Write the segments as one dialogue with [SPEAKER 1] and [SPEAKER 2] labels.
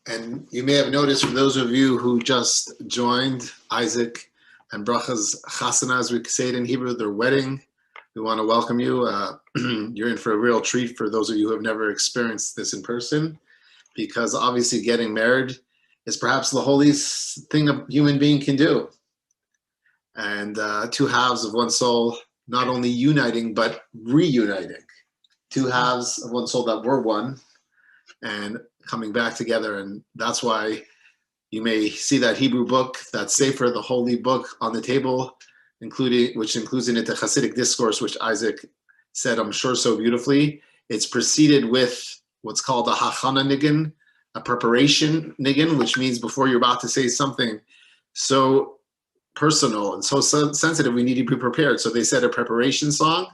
[SPEAKER 1] And you may have noticed, for those of you who just joined, Aizik and Bracha's Chasana, as we say it in Hebrew, their wedding. We want to welcome you. You're in for a real treat for those of you who have never experienced this in person, because obviously getting married is perhaps the holiest thing a human being can do. And two halves of one soul, not only uniting, but reuniting. Two halves of one soul that were one and coming back together. And that's why you may see that Hebrew book, that Sefer, the holy book, on the table, which includes in it the Chassidic discourse, which Aizik said, I'm sure, so beautifully. It's preceded with what's called a hachana niggin, a preparation niggin, which means before you're about to say something so personal and so sensitive, we need to be prepared. So they said a preparation song,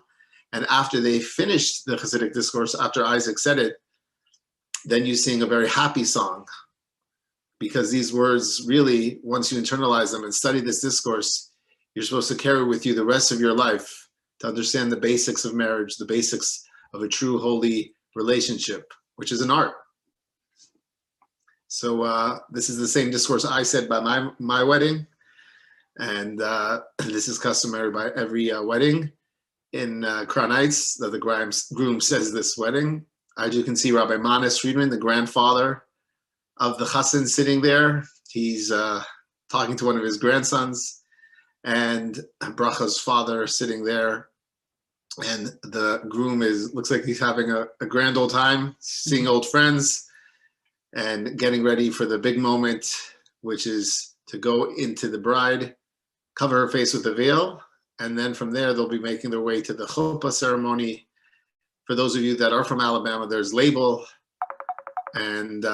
[SPEAKER 1] and after they finished the Chassidic discourse, after Aizik said it, then you sing a very happy song, because these words really, once you internalize them and study this discourse, you're supposed to carry with you the rest of your life to understand the basics of marriage, the basics of a true holy relationship, which is an art. So this is the same discourse I said by my wedding, and this is customary by every wedding in Crown Heights, that the groom says this wedding. As you can see, Rabbi Manis Friedman, the grandfather of the chassan, sitting there. He's talking to one of his grandsons, and Bracha's father sitting there. And the groom looks like he's having a grand old time, seeing old friends and getting ready for the big moment, which is to go into the bride, cover her face with a veil, and then from there they'll be making their way to the chuppah ceremony. For those of you that are from Alabama, there's label. And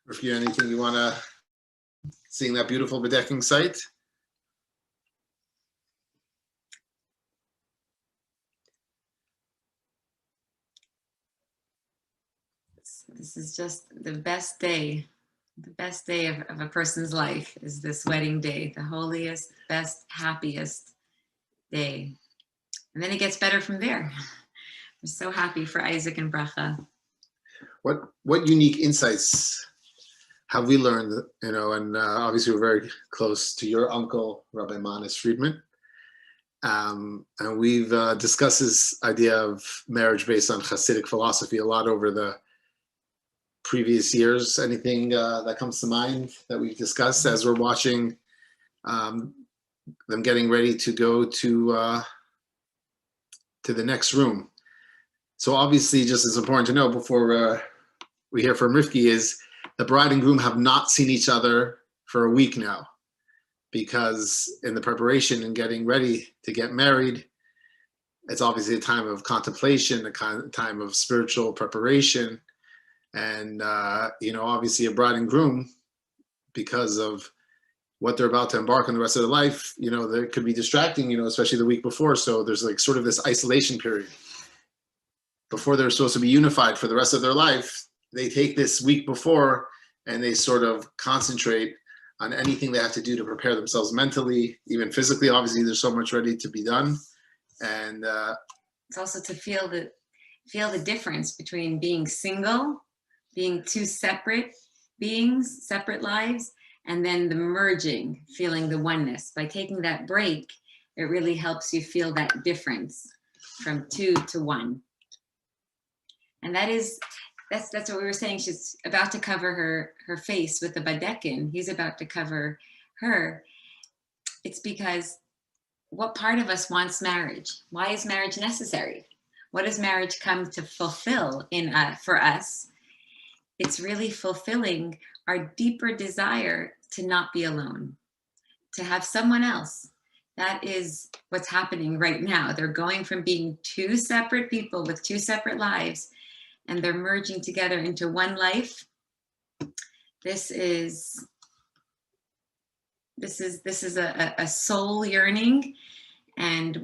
[SPEAKER 1] if you have anything you want to seeing that beautiful bedecking site.
[SPEAKER 2] This is just the best day. The best day of a person's life is this wedding day, the holiest, best, happiest day. And then it gets better from there. We're so happy for Aizik and Bracha.
[SPEAKER 1] What unique insights have we learned, and obviously we're very close to your uncle, Rabbi Manis Friedman. And we've discussed this idea of marriage based on Chassidic philosophy a lot over the previous years. Anything that comes to mind that we've discussed as we're watching them getting ready to go to the next room? So obviously, just as important to know before we hear from Rivki, is the bride and groom have not seen each other for a week now, because in the preparation and getting ready to get married, it's obviously a time of contemplation, a time of spiritual preparation. And, obviously a bride and groom, because of what they're about to embark on the rest of their life, there could be distracting, especially the week before. So there's like sort of this isolation period before they're supposed to be unified for the rest of their life. They take this week before and they sort of concentrate on anything they have to do to prepare themselves mentally, even physically. Obviously, there's so much ready to be done. And
[SPEAKER 2] it's also to feel the difference between being single, being two separate beings, separate lives, and then the merging, feeling the oneness. By taking that break, it really helps you feel that difference from two to one. And that's what we were saying. She's about to cover her face with the badekin. He's about to cover her. It's because what part of us wants marriage? Why is marriage necessary? What does marriage come to fulfill for us? It's really fulfilling our deeper desire to not be alone, to have someone else. That is what's happening right now. They're going from being two separate people with two separate lives, and they're merging together into one life. This is a soul yearning, and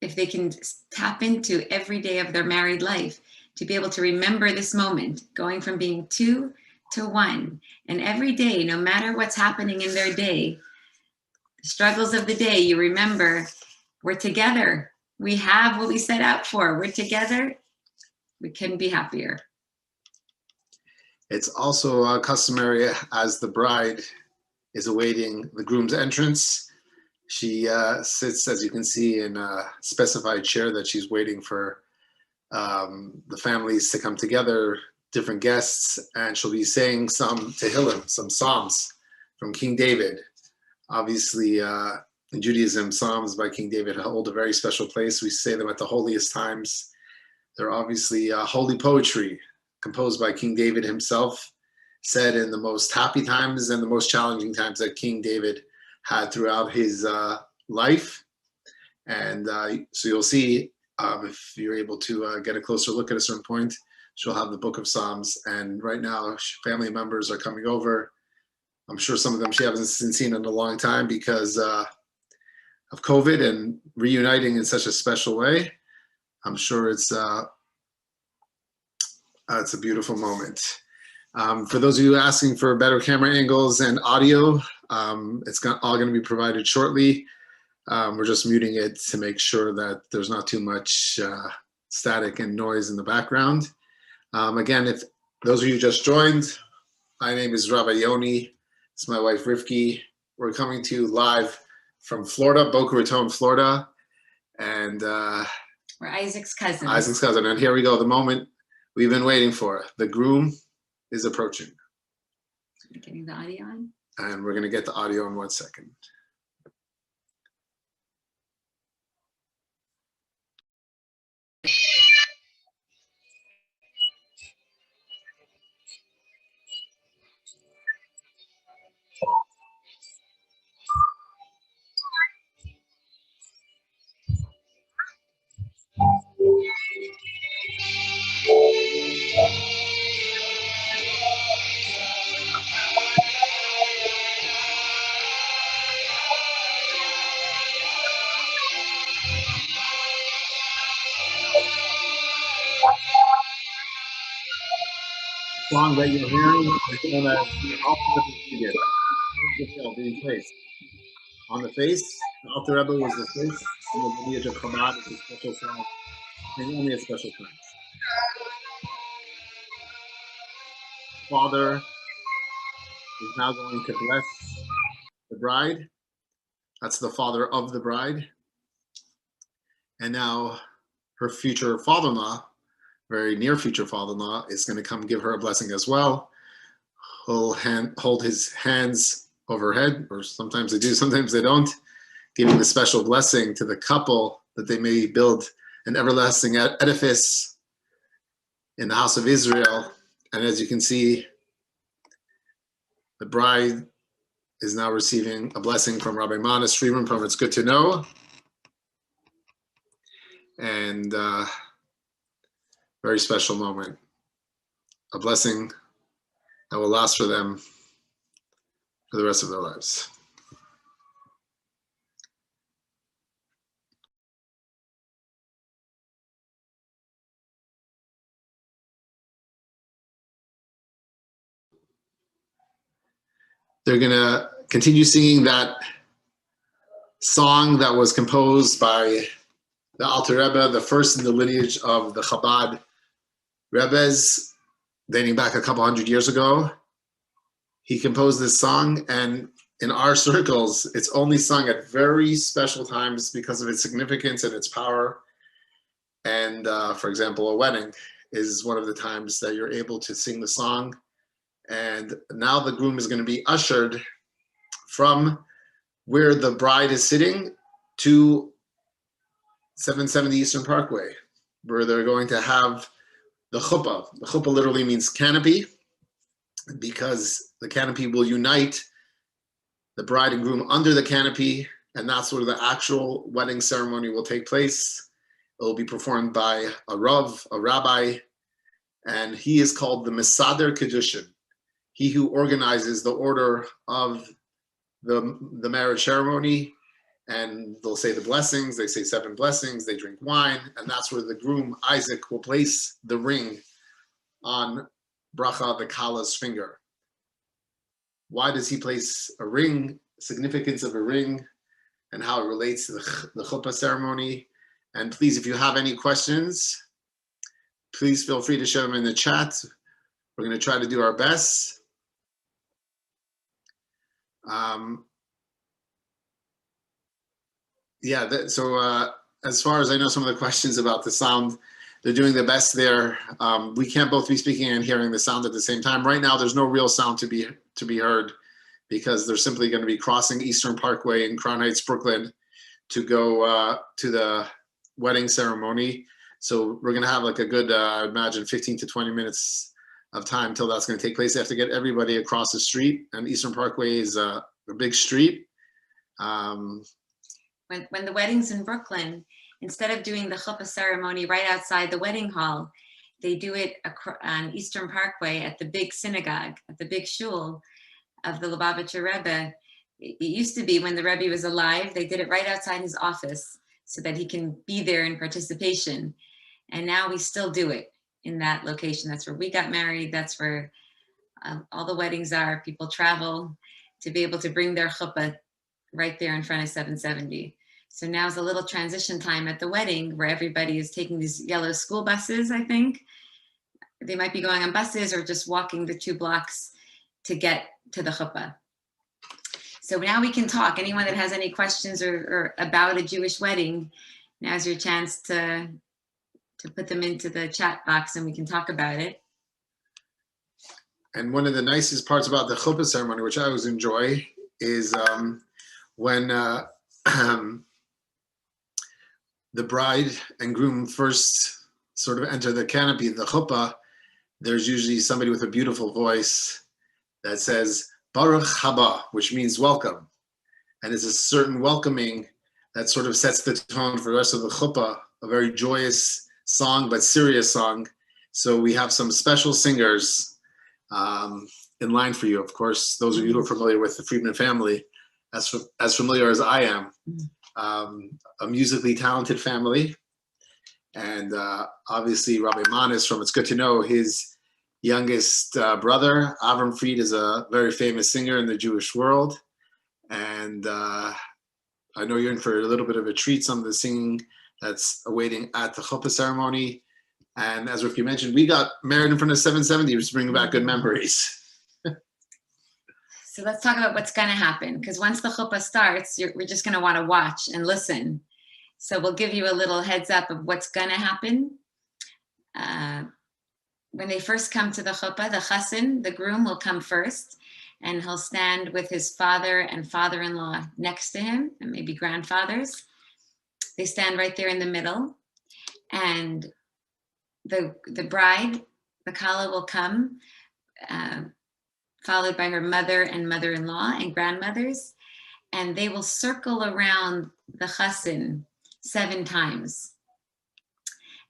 [SPEAKER 2] if they can tap into every day of their married life to be able to remember this moment, going from being two to one, and every day, no matter what's happening in their day, the struggles of the day, you remember, we're together. We have what we set out for. We're together. We couldn't be happier.
[SPEAKER 1] It's also customary as the bride is awaiting the groom's entrance. She sits, as you can see, in a specified chair that she's waiting for the families to come together, different guests, and she'll be saying some Tehillim, some Psalms from King David. Obviously, in Judaism, Psalms by King David hold a very special place. We say them at the holiest times. They're obviously holy poetry composed by King David himself, said in the most happy times and the most challenging times that King David had throughout his life. And so you'll see, if you're able to get a closer look at a certain point, she'll have the book of Psalms. And right now, family members are coming over. I'm sure some of them she hasn't seen in a long time because of COVID and reuniting in such a special way. I'm sure it's a beautiful moment. For those of you asking for better camera angles and audio, it's all going to be provided shortly. We're just muting it to make sure that there's not too much static and noise in the background. Again, if those of you just joined, my name is Rabbi Yoni. It's my wife, Rivki. We're coming to you live from Florida, Boca Raton, Florida. And
[SPEAKER 2] we're Isaac's cousin.
[SPEAKER 1] Isaac's cousin. And here we go, the moment we've been waiting for. The groom is approaching.
[SPEAKER 2] Getting the audio on?
[SPEAKER 1] And we're going to get the audio in 1 second. The song that you're hearing is known as the Alter Rebbe being placed. On the face, the Alter Rebbe was the face, and the lineage of Chabad is a special song, and only at special times. Father is now going to bless the bride. That's the father of the bride. And now her future father-in-law, very near future father-in-law, is going to come give her a blessing as well. He'll hold his hands over her head, or sometimes they do, sometimes they don't, giving the special blessing to the couple that they may build an everlasting edifice in the house of Israel. And as you can see, the bride is now receiving a blessing from Rabbi Manis Friedman from It's Good to Know. And very special moment, a blessing that will last for them for the rest of their lives. They're gonna continue singing that song that was composed by the Alter Rebbe, the first in the lineage of the Chabad Rebbes, dating back a couple hundred years ago. He composed this song, and in our circles, it's only sung at very special times because of its significance and its power. And for example, a wedding is one of the times that you're able to sing the song. And now the groom is going to be ushered from where the bride is sitting to 770 Eastern Parkway, where they're going to have the chuppah. The chuppah literally means canopy, because the canopy will unite the bride and groom under the canopy, and that's where the actual wedding ceremony will take place. It will be performed by a rav, a rabbi, and he is called the Mesader Kedushin, he who organizes the order of the marriage ceremony. And they'll say the blessings, they say 7 blessings, they drink wine, and that's where the groom, Isaac, will place the ring on Bracha, the Kala's finger. Why does he place a ring, significance of a ring, and how it relates to the chuppah ceremony? And please, if you have any questions, please feel free to share them in the chat. We're going to try to do our best. As far as I know, some of the questions about the sound, they're doing the best there. We can't both be speaking and hearing the sound at the same time. Right now, there's no real sound to be heard because they're simply going to be crossing Eastern Parkway in Crown Heights, Brooklyn, to go to the wedding ceremony. So we're going to have like a good, I imagine, 15 to 20 minutes of time till that's going to take place. They have to get everybody across the street, and Eastern Parkway is a big street.
[SPEAKER 2] When the wedding's in Brooklyn, instead of doing the chuppah ceremony right outside the wedding hall, they do it on Eastern Parkway at the big synagogue, at the big shul of the Lubavitcher Rebbe. It used to be when the Rebbe was alive, they did it right outside his office so that he can be there in participation. And now we still do it in that location. That's where we got married. That's where all the weddings are. People travel to be able to bring their chuppah right there in front of 770. So now's a little transition time at the wedding where everybody is taking these yellow school buses, I think. They might be going on buses or just walking the 2 blocks to get to the chuppah. So now we can talk. Anyone that has any questions or about a Jewish wedding, now's your chance to put them into the chat box and we can talk about it.
[SPEAKER 1] And one of the nicest parts about the chuppah ceremony, which I always enjoy, is when the bride and groom first sort of enter the canopy of the chuppah, there's usually somebody with a beautiful voice that says, Baruch haba, which means welcome. And it's a certain welcoming that sort of sets the tone for the rest of the chuppah, a very joyous song, but serious song. So we have some special singers in line for you. Of course, those of you who are familiar with the Friedman family, as familiar as I am, a musically talented family. And obviously Rabbi Manis from It's Good to Know, his youngest brother, Avram Fried, is a very famous singer in the Jewish world. And I know you're in for a little bit of a treat, some of the singing that's awaiting at the chuppah ceremony. And as Rivki mentioned, we got married in front of 770, which is bringing back good memories.
[SPEAKER 2] So let's talk about what's going to happen, because once the chuppah starts, we're just going to want to watch and listen. So we'll give you a little heads up of what's going to happen. When they first come to the chuppah, the chassan, the groom, will come first, and he'll stand with his father and father-in-law next to him, and maybe grandfathers. They stand right there in the middle, and the bride, the kala, will come, followed by her mother and mother-in-law and grandmothers, and they will circle around the chassan 7 times.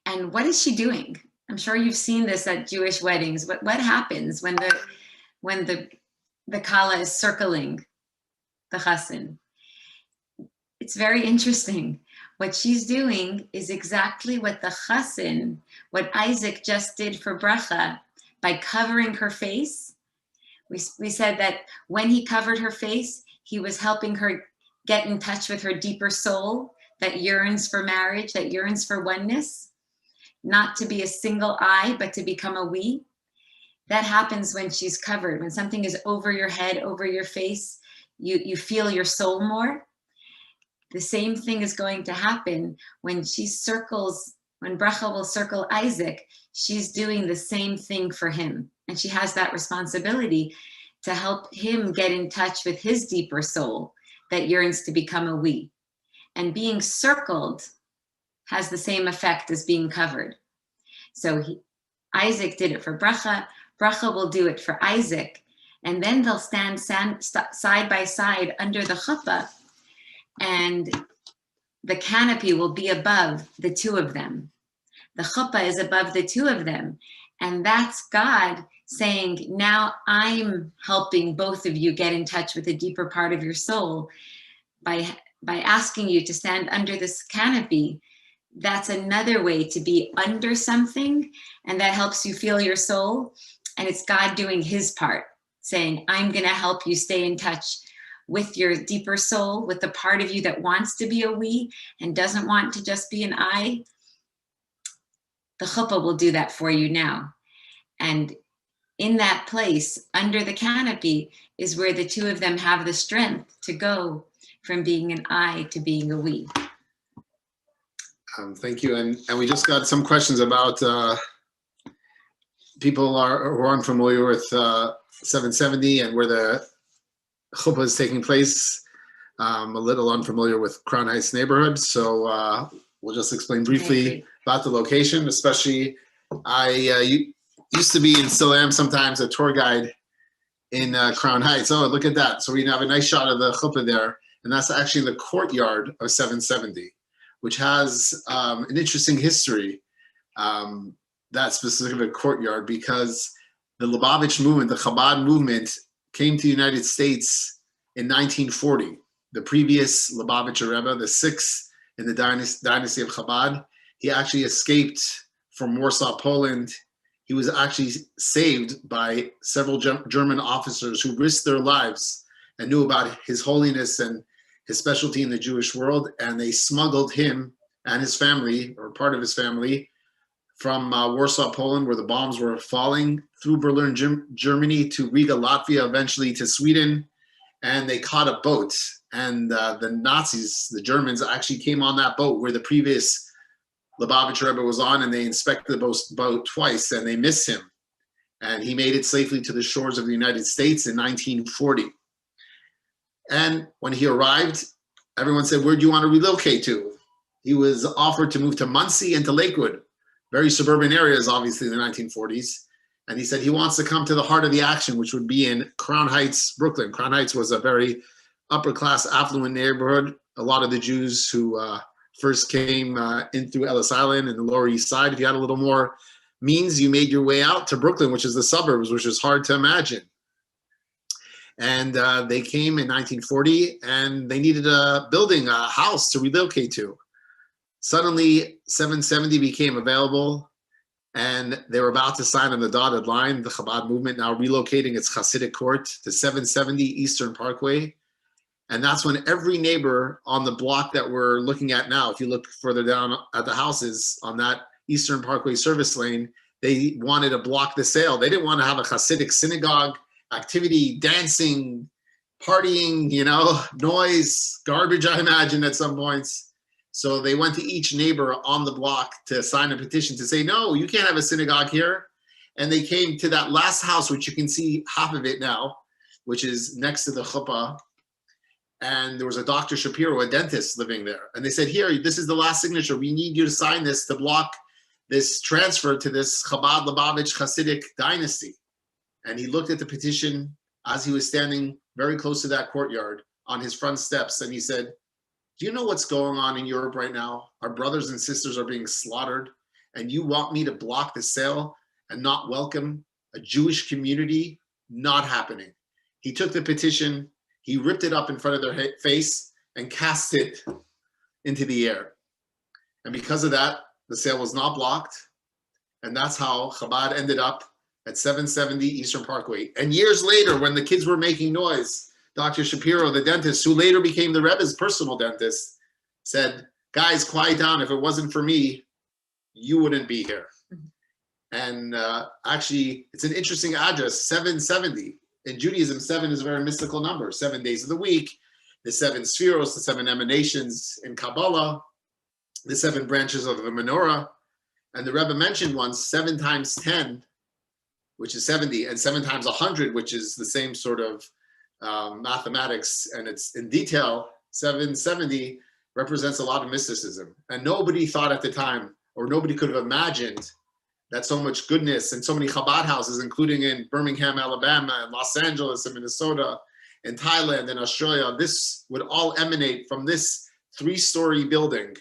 [SPEAKER 2] And what is she doing? I'm sure you've seen this at Jewish weddings. What happens when the kala is circling the chassan? It's very interesting. What she's doing is exactly what the chassan, what Aizik just did for bracha by covering her face. We said that when he covered her face, he was helping her get in touch with her deeper soul that yearns for marriage, that yearns for oneness, not to be a single I, but to become a we. That happens when she's covered. When something is over your head, over your face, you feel your soul more. The same thing is going to happen when she circles, when Bracha will circle Aizik, she's doing the same thing for him. And she has that responsibility to help him get in touch with his deeper soul that yearns to become a we. And being circled has the same effect as being covered. So Aizik did it for Bracha, Bracha will do it for Aizik, and then they'll stand side by side under the chuppah, and the canopy will be above the 2 of them. The chuppah is above the 2 of them. And that's God saying, now I'm helping both of you get in touch with a deeper part of your soul by asking you to stand under this canopy. That's another way to be under something, and that helps you feel your soul. And it's God doing his part, saying, I'm going to help you stay in touch with your deeper soul, with the part of you that wants to be a we and doesn't want to just be an I. The chuppah will do that for you now. And in that place under the canopy is where the two of them have the strength to go from being an I to being a we.
[SPEAKER 1] Thank you. And we just got some questions about people who are unfamiliar with 770 and where the chuppah is taking place. A little unfamiliar with Crown Heights neighborhood, so we'll just explain briefly about the location. Especially, I used to be and still am sometimes a tour guide in Crown Heights. Oh, look at that! So we have a nice shot of the chuppah there, and that's actually the courtyard of 770, which has an interesting history. That specific courtyard, because the Lubavitch movement, the Chabad movement, came to the United States in 1940. The previous Lubavitcher Rebbe, the sixth in the dynasty of Chabad, he actually escaped from Warsaw, Poland. He was actually saved by several German officers who risked their lives and knew about his holiness and his specialty in the Jewish world, and they smuggled him and his family, or part of his family, from Warsaw, Poland, where the bombs were falling, through Berlin, Germany, to Riga, Latvia, eventually to Sweden, and they caught a boat. And the Nazis, the Germans, actually came on that boat where the previous Lubavitcher Rebbe was on, and they inspected the boat twice, and they missed him. And he made it safely to the shores of the United States in 1940. And when he arrived, everyone said, where do you want to relocate to? He was offered to move to Muncie and to Lakewood, very suburban areas, obviously, in the 1940s. And he said he wants to come to the heart of the action, which would be in Crown Heights, Brooklyn. Crown Heights was a very upper-class, affluent neighborhood. A lot of the Jews who first came in through Ellis Island and the Lower East Side, if you had a little more means, you made your way out to Brooklyn, which is the suburbs, which is hard to imagine. And they came in 1940, and they needed a building, a house to relocate to. Suddenly, 770 became available, and they were about to sign on the dotted line. The Chabad movement now relocating its Chassidic court to 770 Eastern Parkway. And that's when every neighbor on the block that we're looking at now, if you look further down at the houses on that Eastern Parkway service lane, they wanted to block the sale. They didn't want to have a Chassidic synagogue, activity, dancing, partying, noise, garbage, I imagine, at some points. So they went to each neighbor on the block to sign a petition to say, no, you can't have a synagogue here. And they came to that last house, which you can see half of it now, which is next to the chuppah. And there was a Dr. Shapiro, a dentist, living there. And they said, here, this is the last signature. We need you to sign this to block this transfer to this Chabad Lubavitch Chassidic dynasty. And he looked at the petition as he was standing very close to that courtyard on his front steps. And he said, do you know what's going on in Europe right now? Our brothers and sisters are being slaughtered. And you want me to block the sale and not welcome a Jewish community? Not happening. He took the petition, he ripped it up in front of their face and cast it into the air. And because of that, the sale was not blocked. And that's how Chabad ended up at 770 Eastern Parkway. And years later, when the kids were making noise, Dr. Shapiro, the dentist, who later became the Rebbe's personal dentist, said, guys, quiet down. If it wasn't for me, you wouldn't be here. And actually, it's an interesting address, 770. In Judaism, 7 is a very mystical number. 7 days of the week, the 7 spheros, the 7 emanations in Kabbalah, the 7 branches of the menorah. And the Rebbe mentioned once 7 times 10, which is 70, and 7 times 100, which is the same sort of mathematics, and it's in detail. 770 represents a lot of mysticism. And nobody thought at the time, or nobody could have imagined, that so much goodness and so many Chabad houses, including in Birmingham, Alabama, and Los Angeles, and Minnesota, and Thailand, and Australia, this would all emanate from this 3-story building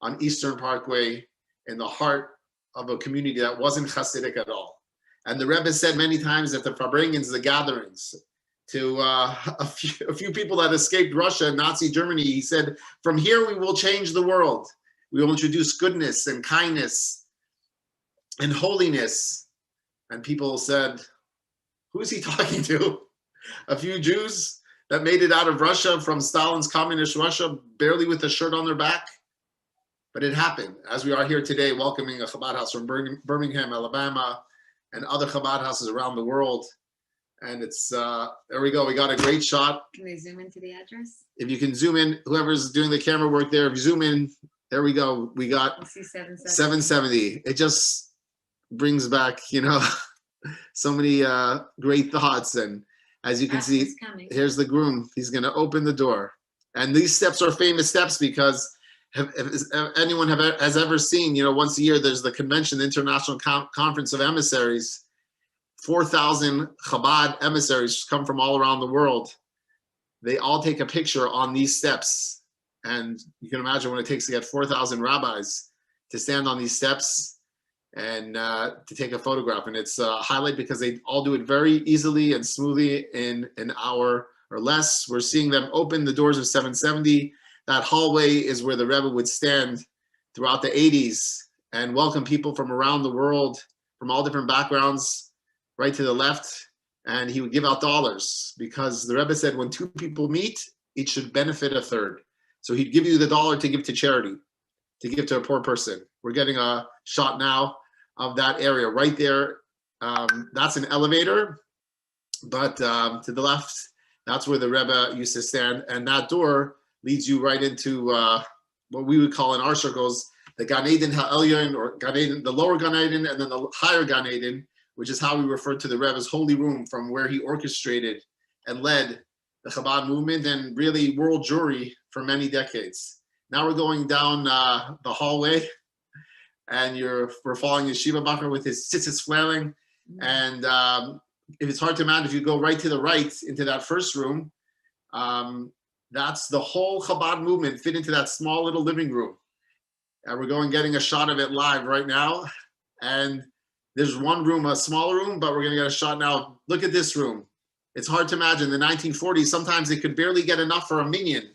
[SPEAKER 1] on Eastern Parkway in the heart of a community that wasn't Chassidic at all. And the Rebbe said many times at the Farbrengens, the gatherings, to a few people that escaped Russia and Nazi Germany, he said, from here we will change the world. We will introduce goodness and kindness and holiness. And people said, who is he talking to? A few Jews that made it out of Russia from Stalin's communist Russia, barely with a shirt on their back? But it happened, as we are here today, welcoming a Chabad house from Birmingham, Alabama, and other Chabad houses around the world. And it's, there we go. We got a great shot.
[SPEAKER 2] Can they zoom into the address?
[SPEAKER 1] If you can zoom in, whoever's doing the camera work there, if you zoom in, there we go. We got
[SPEAKER 2] We'll see 770.
[SPEAKER 1] 770. It just brings back, so many great thoughts. And as you can see, here's the groom. He's going to open the door. And these steps are famous steps because if anyone has ever seen, once a year, there's the convention, the International Conference of Emissaries. 4,000 Chabad emissaries come from all around the world. They all take a picture on these steps. And you can imagine what it takes to get 4,000 rabbis to stand on these steps and to take a photograph. And it's a highlight because they all do it very easily and smoothly in an hour or less. We're seeing them open the doors of 770. That hallway is where the Rebbe would stand throughout the 80s and welcome people from around the world, from all different backgrounds, right to the left. And he would give out dollars because the Rebbe said when two people meet, each should benefit a third. So he'd give you the dollar to give to charity, to give to a poor person. We're getting a shot now of that area right there. That's an elevator, but to the left, that's where the Rebbe used to stand. And that door leads you right into what we would call in our circles, the Gan Eden Ha'elyon, or Gan Eden, the lower Gan Eden, and then the higher Gan Eden, which is how we refer to the Rebbe's holy room, from where he orchestrated and led the Chabad movement and really world Jewry for many decades. Now we're going down the hallway, and we're following Yeshiva Bacher with his tzitzis flailing. And if it's hard to imagine, if you go right to the right into that first room, that's the whole Chabad movement fit into that small little living room. And we're getting a shot of it live right now. And there's one room, a smaller room, but we're going to get a shot now. Look at this room. It's hard to imagine. In the 1940s, sometimes they could barely get enough for a minyan,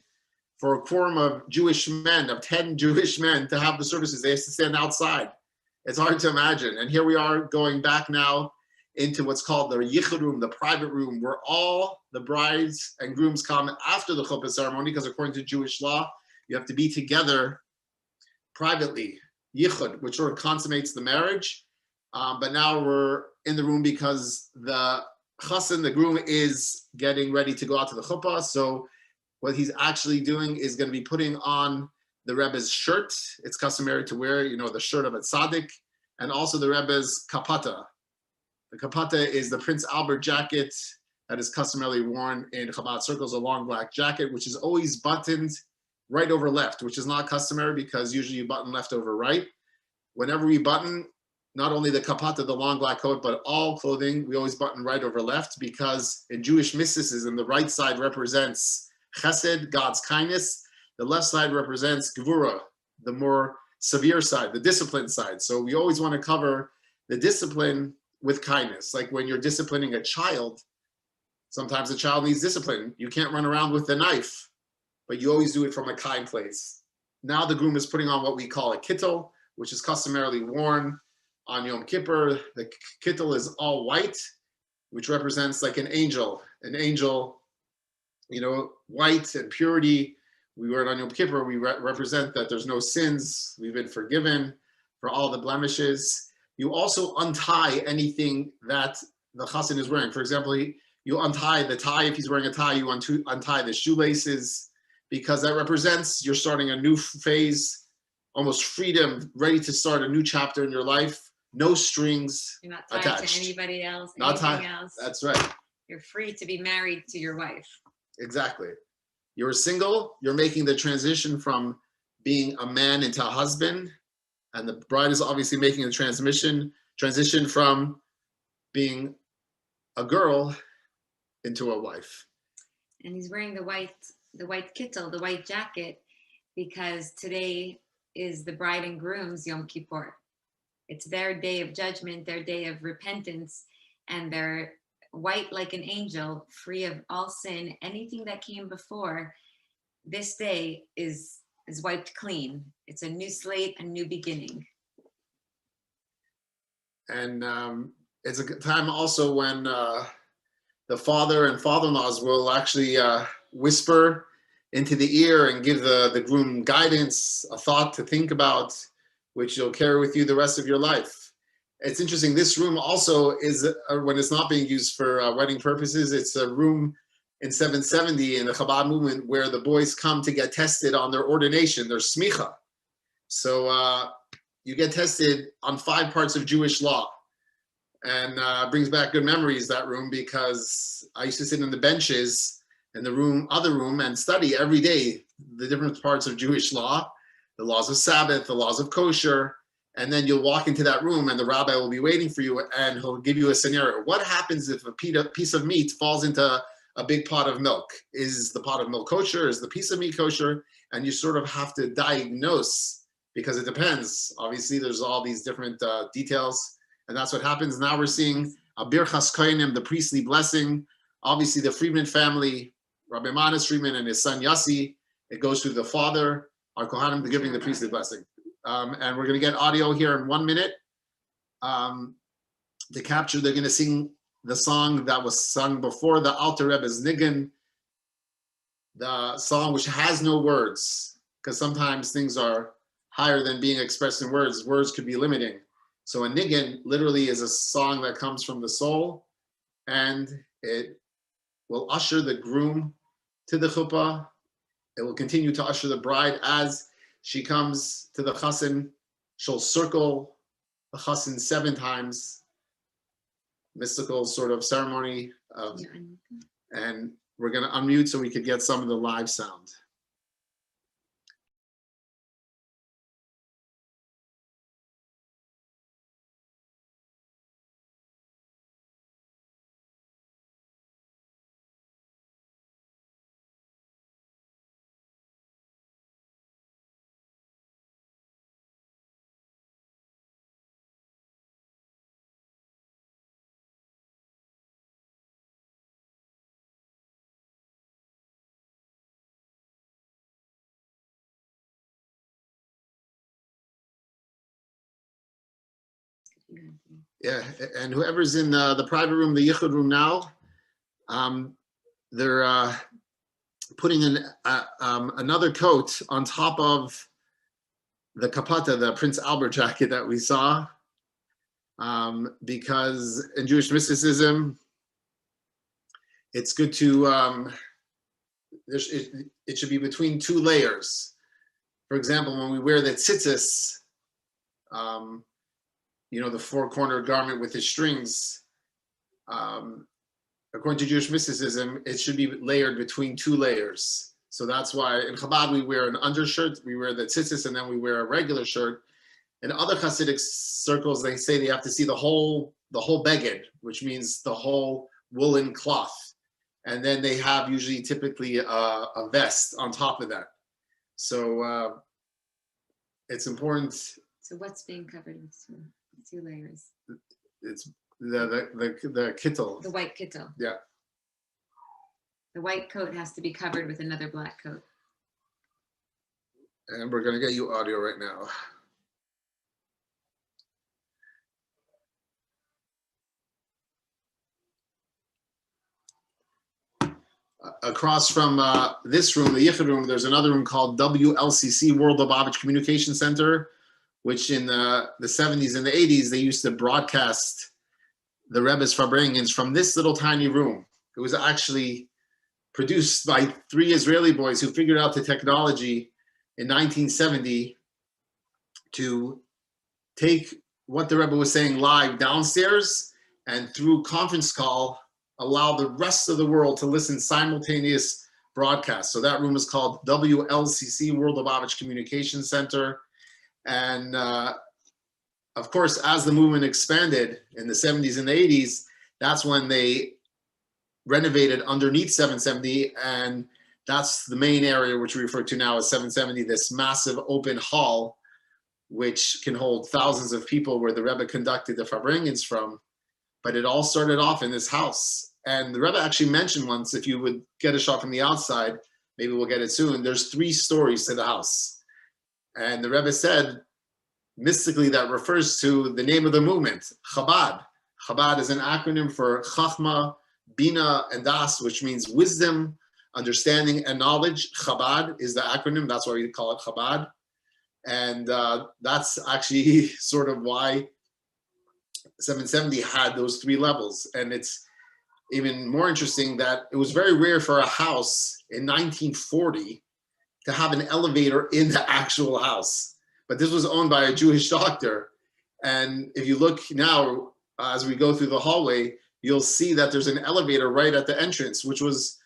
[SPEAKER 1] for a quorum of Jewish men, of 10 Jewish men to have the services. They have to stand outside. It's hard to imagine. And here we are going back now into what's called the yichud room, the private room, where all the brides and grooms come after the chuppah ceremony, because according to Jewish law, you have to be together privately, yichud, which sort of consummates the marriage. But now we're in the room because the chassan, the groom, is getting ready to go out to the chuppah. So what he's actually doing is going to be putting on the Rebbe's shirt. It's customary to wear, the shirt of a tzaddik, and also the Rebbe's kapata. The kapata is the Prince Albert jacket that is customarily worn in Chabad circles, a long black jacket, which is always buttoned right over left, which is not customary because usually you button left over right. Whenever we button, not only the kapata, the long black coat, but all clothing, we always button right over left, because in Jewish mysticism, the right side represents chesed, God's kindness. The left side represents gevura, the more severe side, the disciplined side. So we always want to cover the discipline with kindness. Like when you're disciplining a child, sometimes a child needs discipline. You can't run around with the knife, but you always do it from a kind place. Now the groom is putting on what we call a kittel, which is customarily worn on Yom Kippur. The kittel is all white, which represents like an angel, white and purity. We wear it on Yom Kippur. We represent that there's no sins. We've been forgiven for all the blemishes. You also untie anything that the chassan is wearing. For example, you untie the tie. If he's wearing a tie, you untie the shoelaces, because that represents you're starting a new phase, almost freedom, ready to start a new chapter in your life. No strings attached. You're not tied
[SPEAKER 2] attached to anybody else,
[SPEAKER 1] anything
[SPEAKER 2] else.
[SPEAKER 1] That's right.
[SPEAKER 2] You're free to be married to your wife. Exactly.
[SPEAKER 1] You're single. You're making the transition from being a man into a husband. And the bride is obviously making the transition from being a girl into a wife.
[SPEAKER 2] And he's wearing the white kittel, the white jacket, because today is the bride and groom's Yom Kippur. It's their day of judgment, their day of repentance, and they're white like an angel, free of all sin. Anything that came before this day is wiped clean. It's a new slate, a new beginning.
[SPEAKER 1] And it's a good time also when the father and father-in-laws will actually whisper into the ear and give the groom guidance, a thought to think about, which you'll carry with you the rest of your life. It's interesting. This room also is, when it's not being used for wedding purposes, it's a room in 770 in the Chabad movement where the boys come to get tested on their ordination, their smicha. So you get tested on 5 parts of Jewish law. And brings back good memories, that room, because I used to sit in the benches in the other room, and study every day the different parts of Jewish law, the laws of Sabbath, the laws of kosher, and then you'll walk into that room and the rabbi will be waiting for you and he'll give you a scenario. What happens if a piece of meat falls into a big pot of milk? Is the pot of milk kosher? Is the piece of meat kosher? And you sort of have to diagnose, because it depends. Obviously, there's all these different details. And that's what happens. Now we're seeing a Birchas Kohanim, the priestly blessing. Obviously, the Friedman family, Rabbi Manis Friedman and his son Yossi, it goes through the father, our Kohanim, giving the priestly blessing. And we're going to get audio here in 1 minute. To capture, they're going to sing the song that was sung before the Alter Rebbe's Nigun, the song which has no words, because sometimes things are higher than being expressed in words. Words could be limiting. So a nigun literally is a song that comes from the soul, and it will usher the groom to the chuppah. It will continue to usher the bride as she comes to the chassan. She'll circle the chassan 7 times, mystical sort of ceremony. And we're going to unmute so we could get some of the live sound. Yeah, and whoever's in the private room, the yichud room now, they're putting in another coat on top of the kapata, the Prince Albert jacket that we saw, because in Jewish mysticism, it's good to, it should be between 2 layers. For example, when we wear the tzitzis, the 4-cornered garment with the strings, according to Jewish mysticism, it should be layered between 2 layers. So that's why in Chabad we wear an undershirt, we wear the tzitzis, and then we wear a regular shirt. In other Hassidic circles, they say they have to see the whole beged, which means the whole woolen cloth. And then they have usually typically a vest on top of that. So it's important.
[SPEAKER 2] So what's being covered in 2 layers?
[SPEAKER 1] It's the kittel.
[SPEAKER 2] The white kittel.
[SPEAKER 1] Yeah.
[SPEAKER 2] The white coat has to be covered with another black coat.
[SPEAKER 1] And we're going to get you audio right now. Across from this room, the yichud room, there's another room called WLCC, World Lubavitch Communication Center, which in the 70s and the 80s, they used to broadcast the Rebbe's Farbrengens from this little tiny room. It was actually produced by 3 Israeli boys who figured out the technology in 1970 to take what the Rebbe was saying live downstairs and through conference call, allow the rest of the world to listen simultaneous broadcasts. So that room is called WLCC, World Lubavitch Communication Center. And of course, as the movement expanded in the 70s and the 80s, that's when they renovated underneath 770. And that's the main area which we refer to now as 770, this massive open hall, which can hold thousands of people, where the Rebbe conducted the Farbrengens from. But it all started off in this house. And the Rebbe actually mentioned once, if you would get a shot from the outside, maybe we'll get it soon, there's 3 stories to the house. And the Rebbe said, mystically, that refers to the name of the movement, Chabad. Chabad is an acronym for Chachma, Bina, and Das, which means wisdom, understanding, and knowledge. Chabad is the acronym. That's why we call it Chabad. And that's actually sort of why 770 had those 3 levels. And it's even more interesting that it was very rare for a house in 1940 to have an elevator in the actual house. But this was owned by a Jewish doctor. And if you look now, as we go through the hallway, you'll see that there's an elevator right at the entrance, which was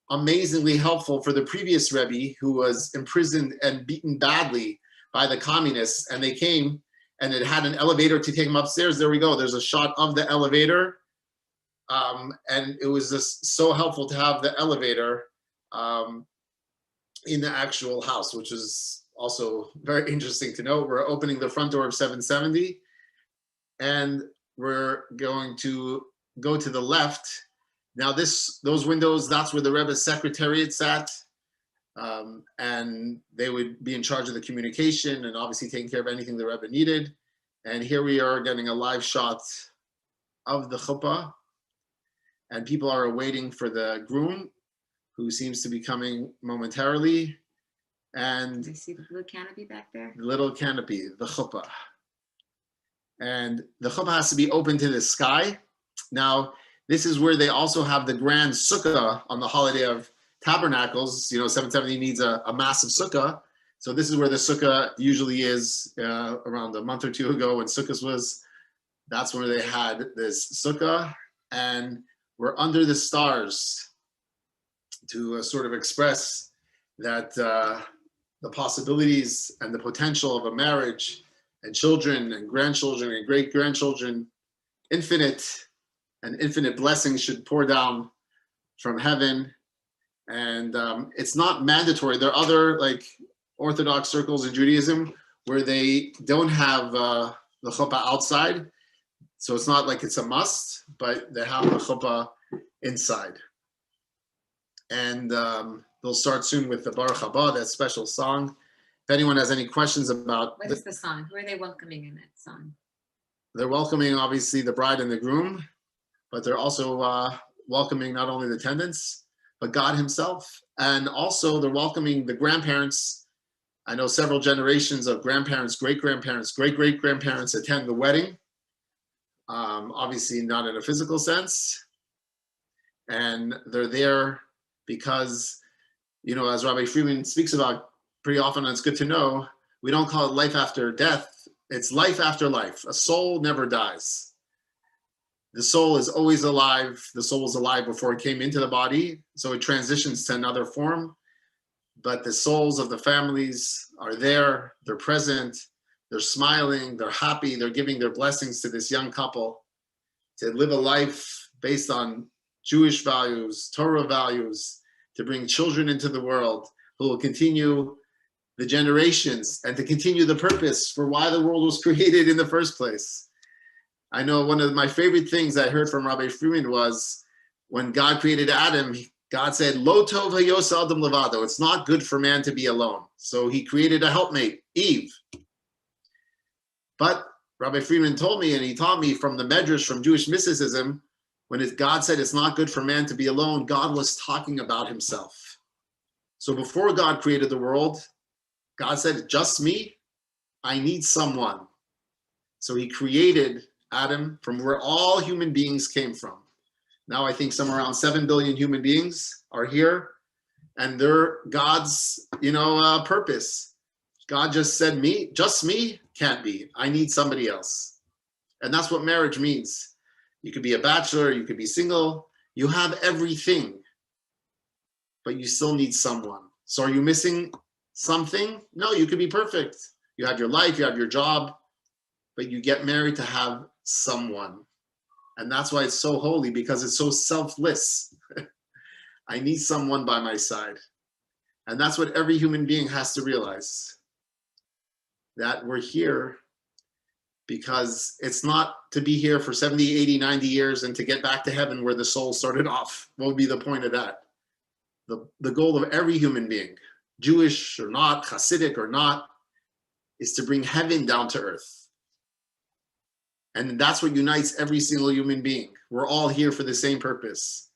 [SPEAKER 1] amazingly helpful for the previous Rebbe, who was imprisoned and beaten badly by the communists. And they came and it had an elevator to take him upstairs. There we go. There's a shot of the elevator. And it was just so helpful to have the elevator in the actual house, which is also very interesting to know. We're opening the front door of 770, and we're going to go to the left. Now those windows, that's where the Rebbe's secretariat sat, and they would be in charge of the communication and obviously taking care of anything the Rebbe needed. And here we are getting a live shot of the chuppah, and people are waiting for the groom, who seems to be coming momentarily. And
[SPEAKER 2] I see the blue canopy back there.
[SPEAKER 1] the little canopy, the chuppah. And the chuppah has to be open to the sky. Now, this is where they also have the grand sukkah on the holiday of tabernacles. 770 needs a massive sukkah. So this is where the sukkah usually is around a month or two ago when Sukkot was. That's where they had this sukkah. And we're under the stars to sort of express that the possibilities and the potential of a marriage and children and grandchildren and great-grandchildren, infinite blessings should pour down from heaven. And it's not mandatory. There are other Orthodox circles in Judaism where they don't have the chuppah outside. So it's not like it's a must, but they have the chuppah inside. And they'll start soon with the Baruch Haba, that special song. If anyone has any questions about...
[SPEAKER 2] What is the song? Who are they welcoming in that song?
[SPEAKER 1] They're welcoming, obviously, the bride and the groom, but they're also welcoming not only the attendants, but God himself. And also they're welcoming the grandparents. I know several generations of grandparents, great-grandparents, great-great-grandparents attend the wedding. Obviously not in a physical sense. And they're there because, as Rabbi Friedman speaks about pretty often, and it's good to know, we don't call it life after death. It's life after life. A soul never dies. The soul is always alive. The soul was alive before it came into the body, so it transitions to another form. But the souls of the families are there. They're present. They're smiling. They're happy. They're giving their blessings to this young couple to live a life based on Jewish values, Torah values, to bring children into the world who will continue the generations and to continue the purpose for why the world was created in the first place. I know one of my favorite things I heard from Rabbi Friedman was when God created Adam, God said, Lo tov hayos adam levado. It's not good for man to be alone. So he created a helpmate, Eve. But Rabbi Friedman told me, and he taught me from the Medrash, from Jewish mysticism, when God said it's not good for man to be alone, God was talking about himself. So before God created the world, God said, just me, I need someone. So he created Adam from where all human beings came from. Now I think somewhere around 7 billion human beings are here, and they're God's, purpose. God just said me, just me, can't be. I need somebody else. And that's what marriage means. You could be a bachelor, you could be single, you have everything, but you still need someone. So are you missing something? No, you could be perfect. You have your life, you have your job, but you get married to have someone. And that's why it's so holy, because it's so selfless. I need someone by my side. And that's what every human being has to realize, that we're here because it's not to be here for 70, 80, 90 years and to get back to heaven where the soul started off. What would be the point of that? The goal of every human being, Jewish or not, Hassidic or not, is to bring heaven down to earth. And that's what unites every single human being. We're all here for the same purpose.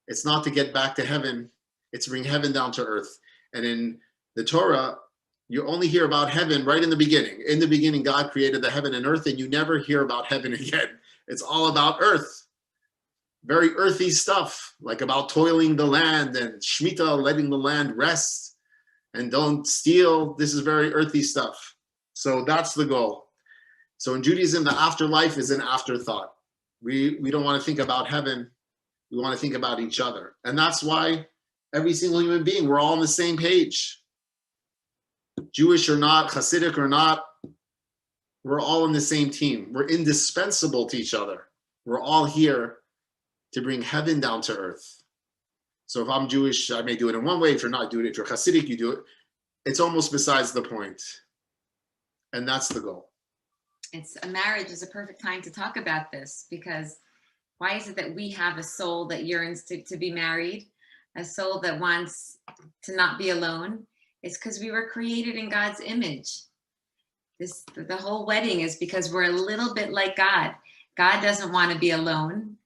[SPEAKER 1] It's not to get back to heaven, it's to bring heaven down to earth. And in the Torah, you only hear about heaven right in the beginning. In the beginning, God created the heaven and earth, and you never hear about heaven again. It's all about earth. Very earthy stuff, like about toiling the land and Shemitah, letting the land rest and don't steal. This is very earthy stuff. So that's the goal. So in Judaism, the afterlife is an afterthought. We don't want to think about heaven. We want to think about each other. And that's why every single human being, we're all on the same page. Jewish or not, Hassidic or not, we're all on the same team. We're indispensable to each other. We're all here to bring heaven down to earth. So if I'm Jewish, I may do it in one way. If you're not doing it, if you're Hassidic, you do it. It's almost besides the point. And that's the goal.
[SPEAKER 2] A marriage is a perfect time to talk about this, because why is it that we have a soul that yearns to be married, a soul that wants to not be alone? It's because we were created in God's image. The whole wedding is because we're a little bit like God. God doesn't want to be alone,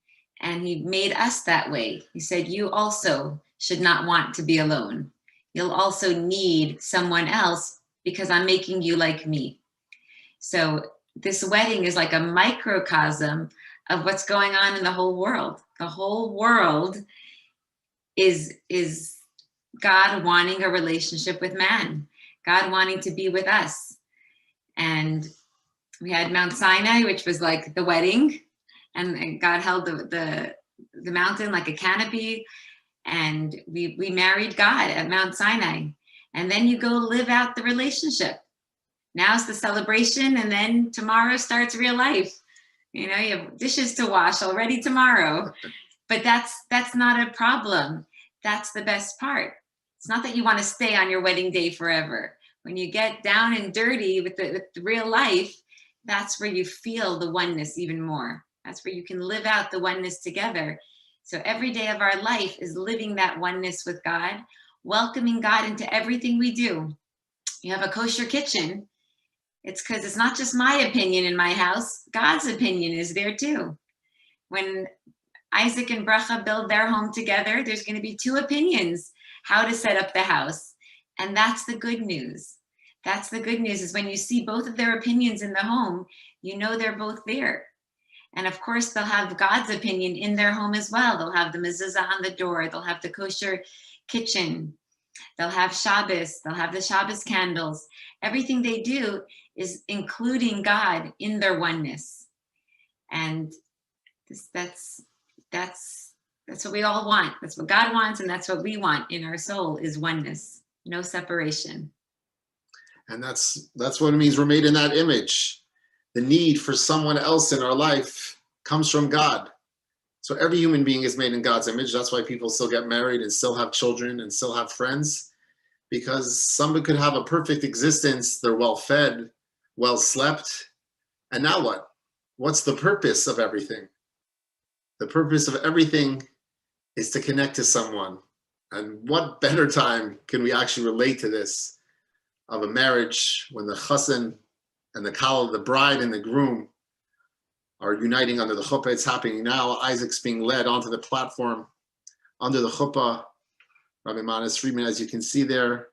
[SPEAKER 2] and he made us that way. He said, you also should not want to be alone. You'll also need someone else because I'm making you like me. So this wedding is like a microcosm of what's going on in the whole world. The whole world is God wanting a relationship with man, God wanting to be with us. And we had Mount Sinai, which was like the wedding, and God held the mountain like a canopy, and we married God at Mount Sinai. And then you go live out the relationship. Now's the celebration, and then tomorrow starts real life. You know, you have dishes to wash already tomorrow. But that's not a problem. That's the best part. It's not that you want to stay on your wedding day forever. When you get down and dirty with the real life, that's where you feel the oneness even more. That's where you can live out the oneness together. So every day of our life is living that oneness with God, welcoming God into everything we do. You have a kosher kitchen. It's because it's not just my opinion in my house. God's opinion is there too. When Aizik and Bracha build their home together, there's going to be two opinions how to set up the house. And that's the good news. That's the good news, is when you see both of their opinions in the home, you know they're both there. And of course, they'll have God's opinion in their home as well. They'll have the mezuzah on the door. They'll have the kosher kitchen. They'll have Shabbos. They'll have the Shabbos candles. Everything they do is including God in their oneness. And that's what we all want. That's what God wants, and that's what we want in our soul, is oneness, no separation.
[SPEAKER 1] And that's what it means. We're made in that image. The need for someone else in our life comes from God. So every human being is made in God's image. That's why people still get married and still have children and still have friends, because somebody could have a perfect existence. They're well fed, well slept. And now what? What's the purpose of everything? The purpose of everything is to connect to someone. And what better time can we actually relate to this of a marriage when the chassan and the kala, the bride and the groom, are uniting under the chuppah. It's happening now. Isaac's being led onto the platform under the chuppah. Rabbi Manis Friedman, as you can see there,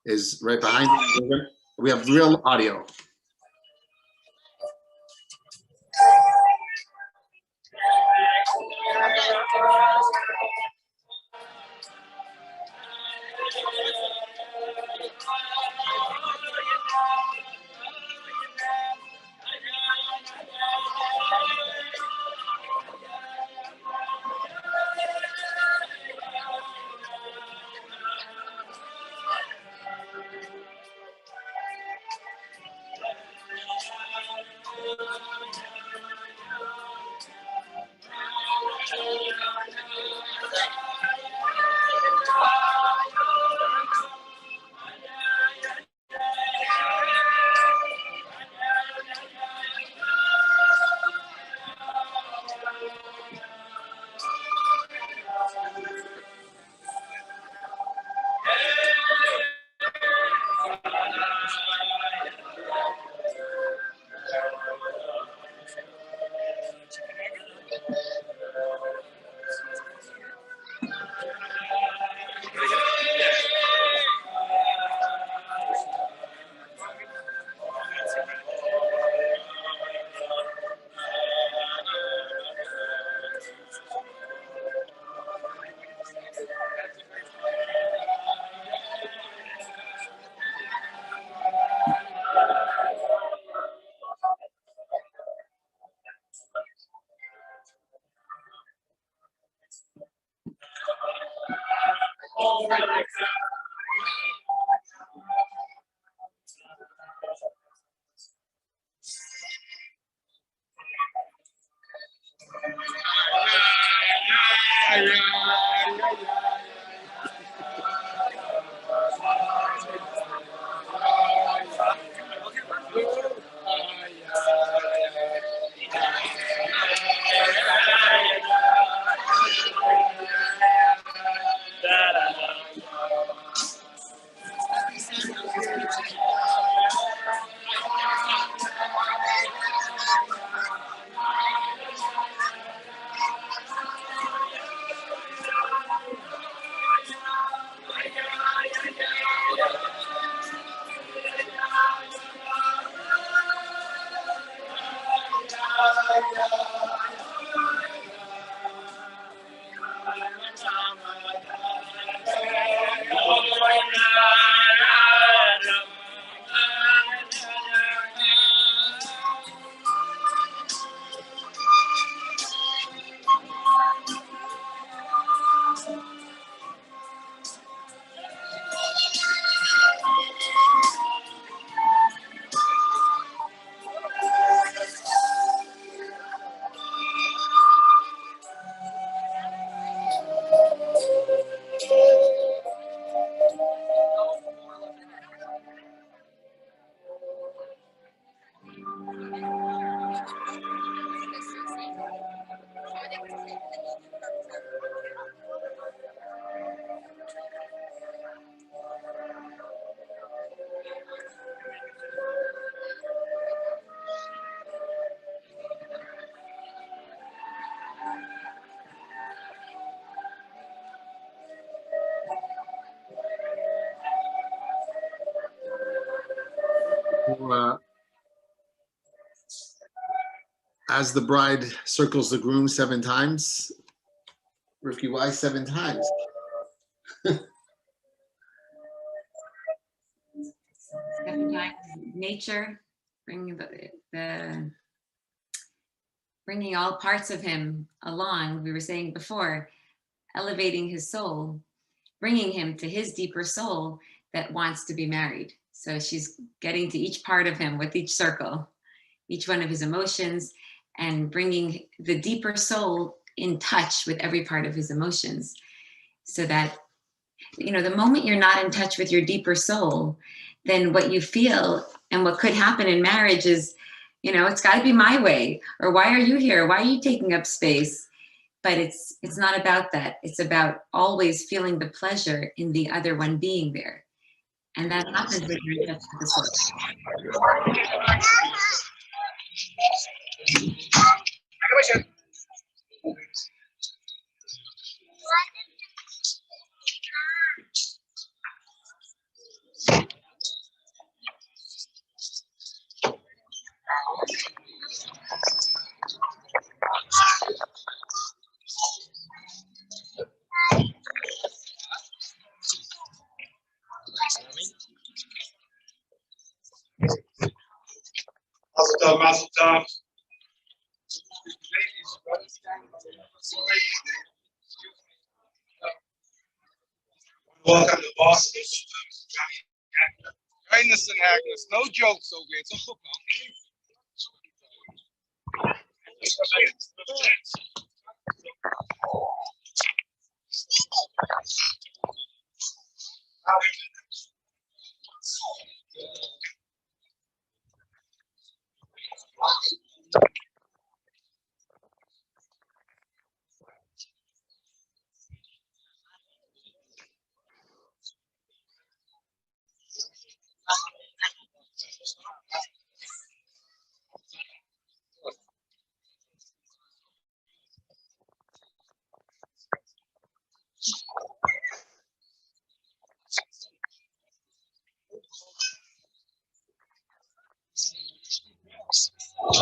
[SPEAKER 1] is right behind him. We have real audio. As the bride circles the groom 7 times, Rivki, why 7 times?
[SPEAKER 2] Nature, bringing bringing all parts of him along. We were saying before, elevating his soul, bringing him to his deeper soul that wants to be married. So she's getting to each part of him with each circle, each one of his emotions, and bringing the deeper soul in touch with every part of his emotions, so that, you know, the moment you're not in touch with your deeper soul, then what you feel and what could happen in marriage is, you know, it's got to be my way, or why are you here? Why are you taking up space? But it's not about that. It's about always feeling the pleasure in the other one being there. And that happens when you're in touch with the soul.
[SPEAKER 3] Mazel tov. Welcome to Boston. Kindness and Agnes. No jokes over here. It's a hook,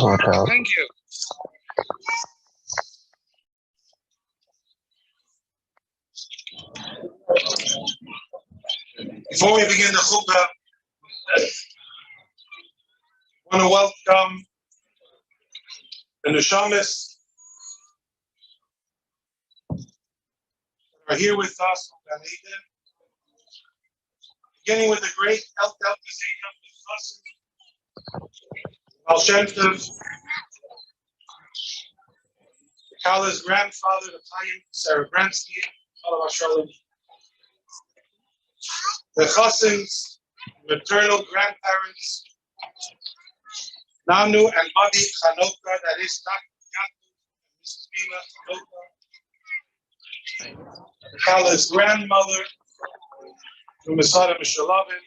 [SPEAKER 4] Okay.
[SPEAKER 3] Thank you. Before we begin the chuppah, I want to welcome the neshamas that are here with us from Gan Eden. beginning with the great Untitled Chapter, Kala's grandfather, the Chaim Sarabransky, the Chassid's maternal grandparents, Nanu and Madi Chanoka, that is Dr. Yaakov and Mrs. Bina Chanoka, Kala's grandmother, Masada Mishalovin,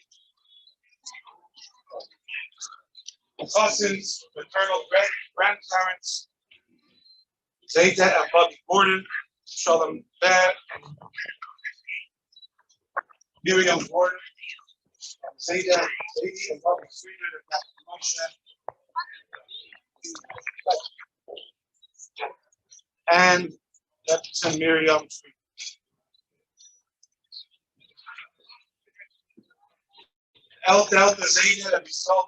[SPEAKER 3] the Chassid's maternal grandparents, Zayda and Bobby Gordon, Shalom Bad, Miriam Gordon, Zayda and Bobby Friedman, and Jefferson Miriam Friedman. El Delta Zayda and Yisrael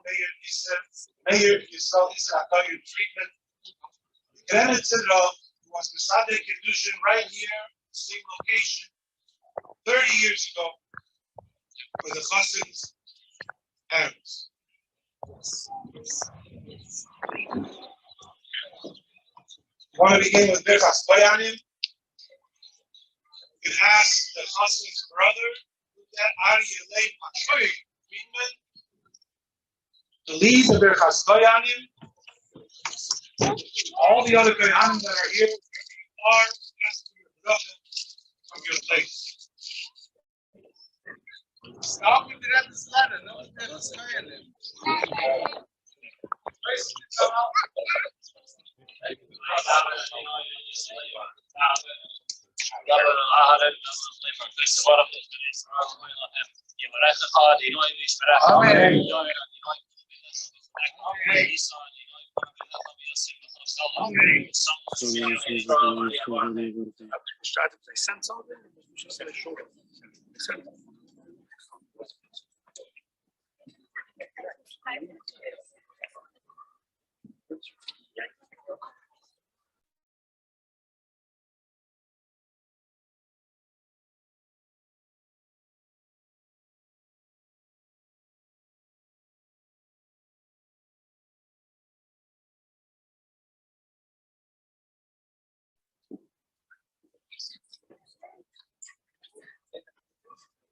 [SPEAKER 3] Mayor Yisrael Issa Atayir Friedman. Granted Sidrov was the Hassidic Kedushin right here, same location, 30 years ago, for the Chassid's parents. Want to begin with Birchas Koyanim? You can ask the Chassid's brother, Aryeh Leib Machoy Friedman, to lead the Birchas Koyanim. All the other Koyanim that are here are asking your brother from your place. Stop with the red ladder, no one's there, let's Koyanim.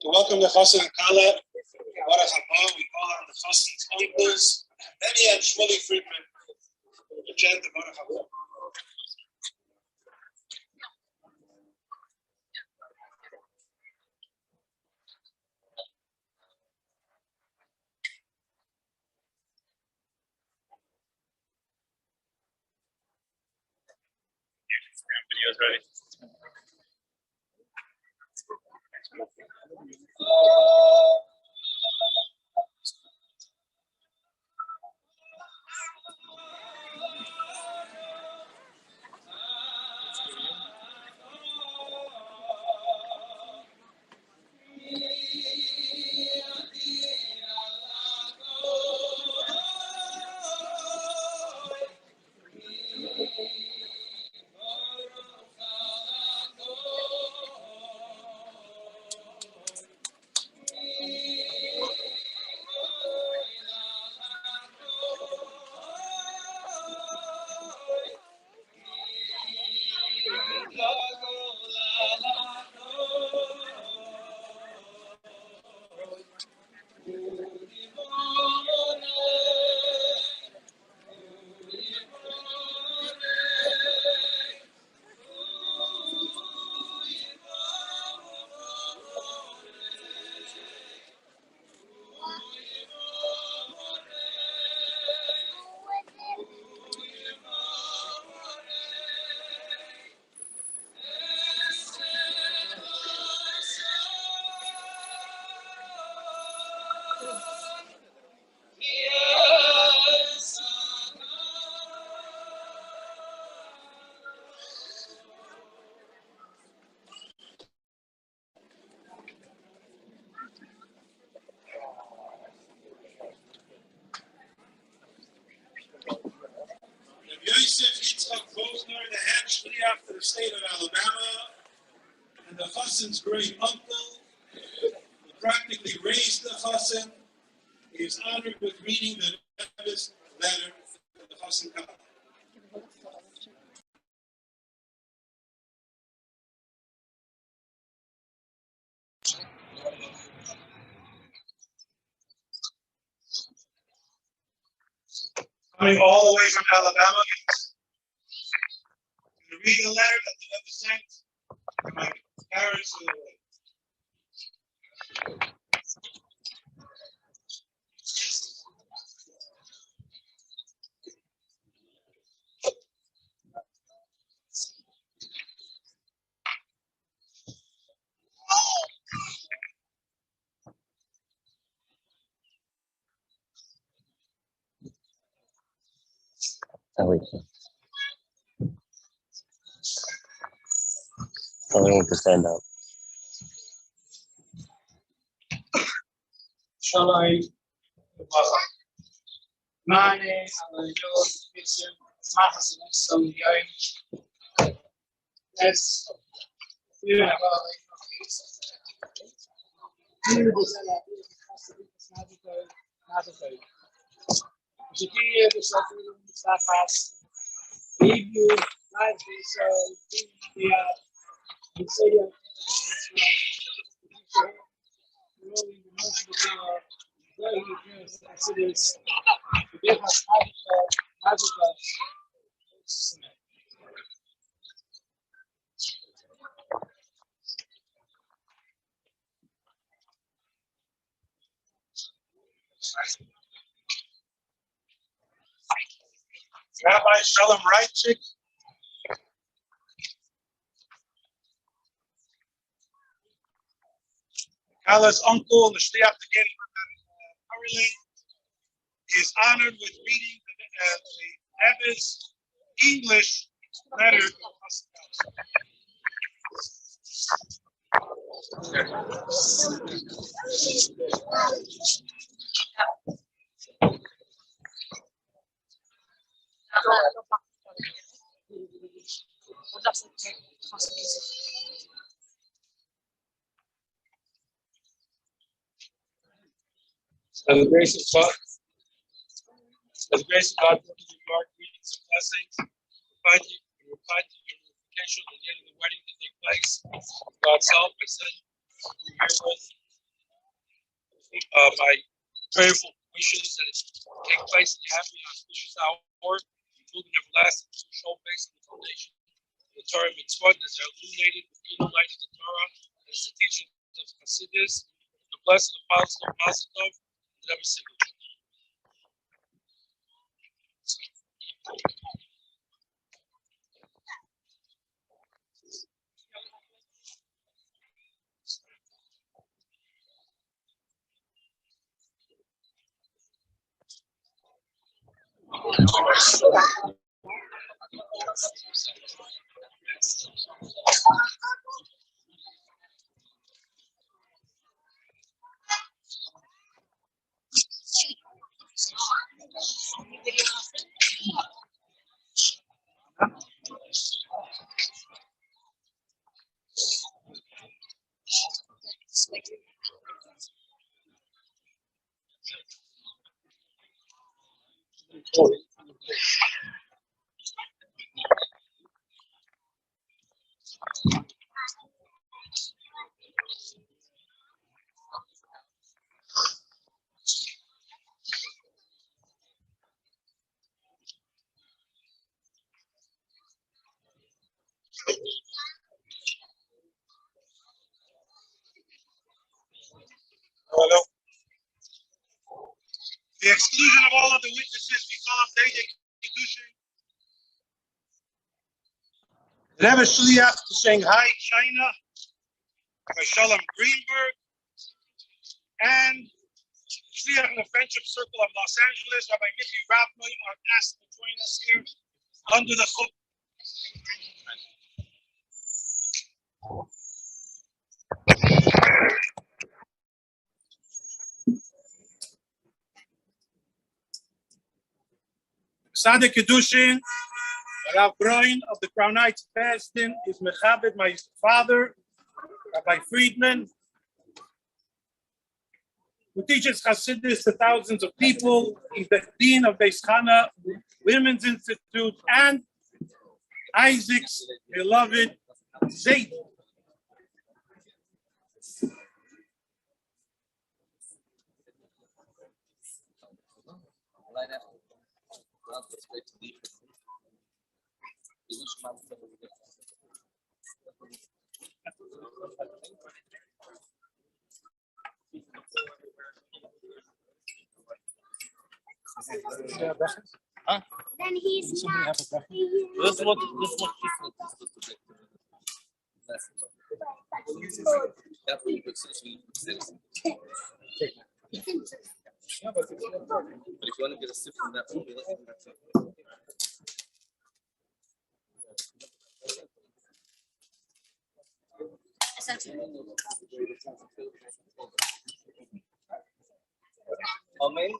[SPEAKER 3] To welcome the Chassid and Kala, Baruch haba, we call on the Chassid's uncles, Benny and Shmuley Friedman, to chant the Baruch haba. Videos ready. The head shliach to the state of Alabama, and the Chassid's great uncle, practically raised the Chassid. He is honored with reading the Rebbe's letter to the Chassid Katz. Coming all the way from Alabama, to read the letter that the Rebbe sent to my parents who were away.
[SPEAKER 4] I don't want to stand up.
[SPEAKER 5] Shalom. Mane, Hallelujah, Vision, Hassidic some Yoni. That's you have
[SPEAKER 3] Rabbi Shalom Reichik, Kala's uncle, the Shliach to get currently, is honored with reading the Rebbe's English letter to Chassid Katz.
[SPEAKER 5] By the grace of God, Mark reading some blessings, reply to your notification on the day of the wedding to take place. With God's help, I send you herewith my prayerful wishes that it take place in the happy and auspicious hour, including everlasting show based on the foundation of the Torah mitzvot as they're illuminated with the inner light of the Torah and as the teachings of Hasidus, the blessing of Mazel Tov, and every signature.
[SPEAKER 3] Hello. The exclusion of all of the witnesses, we call up Aizik Kiddushin. Rebbe Shliach to Shanghai, China, by Shalom Greenberg, and Shliach in the Friendship Circle of Los Angeles, Rabbi Mickey Rapman, are asked to join us here under the hook. Chassidic Kiddushin, Rav Broin of the Crown Heights Paston is Mechabed, my father, Rabbi Friedman.
[SPEAKER 5] who teaches Hasidus to thousands of people. He's the dean of Beis Chana Women's Institute and Isaac's beloved Zayd.
[SPEAKER 4] Huh? Then he's not.
[SPEAKER 5] This one.
[SPEAKER 6] But if you want to get a sip from that one, Amen.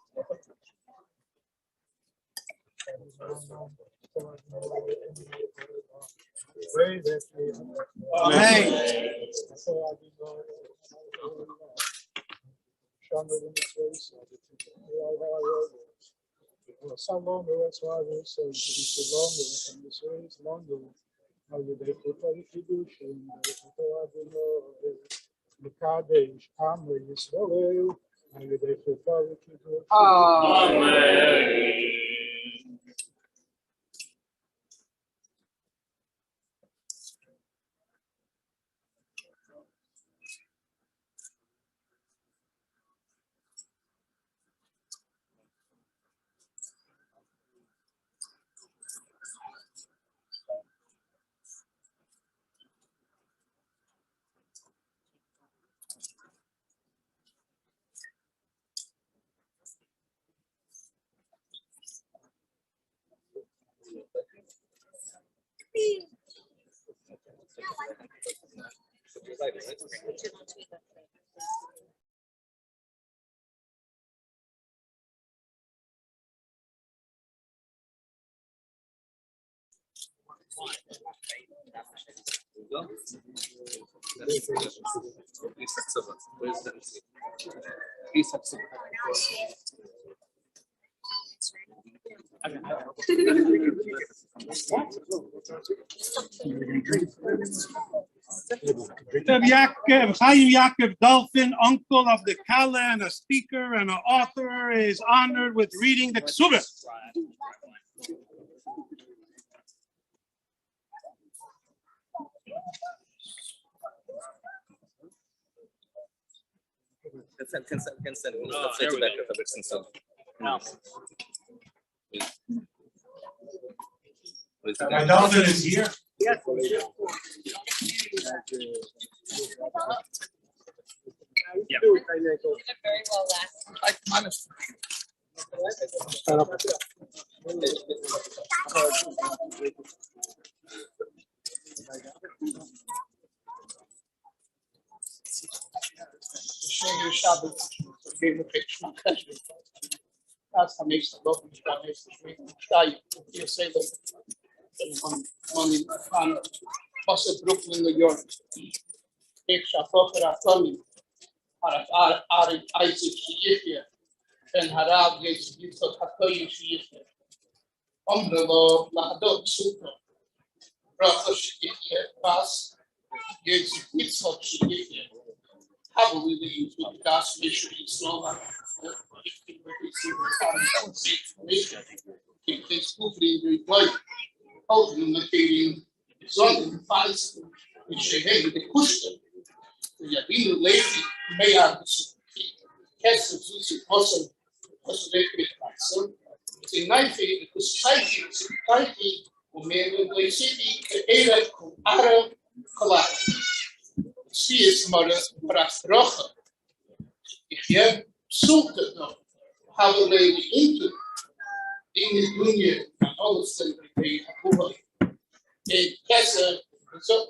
[SPEAKER 5] Chaim Yaakov Dolphin, uncle of the Kala and a speaker and an author, is honored with reading the Ksubah.
[SPEAKER 3] My Dolphin is here.
[SPEAKER 2] Yes.
[SPEAKER 5] Yeah.
[SPEAKER 2] You did very well last.
[SPEAKER 7] Brooklyn, New York. Aizik and Harav gets Yitzhak Hakoyin Shiyifya. Omrelo Lahadot Super. Bracha Shiyifya, Bas, gets Yitzhak Shiyifya. Probably the use with the gas mission in Slova. If they spoofed in the reply, ultimately, Zonden finds which they had the custom. The Yabinu lady may have Katz also making son. It's a knife because tightly will make the city era Ara Colada. She is mother Rastrocha. If you have soaked it now, have a lady into in the union and all the slavery they have over. A Kessa result.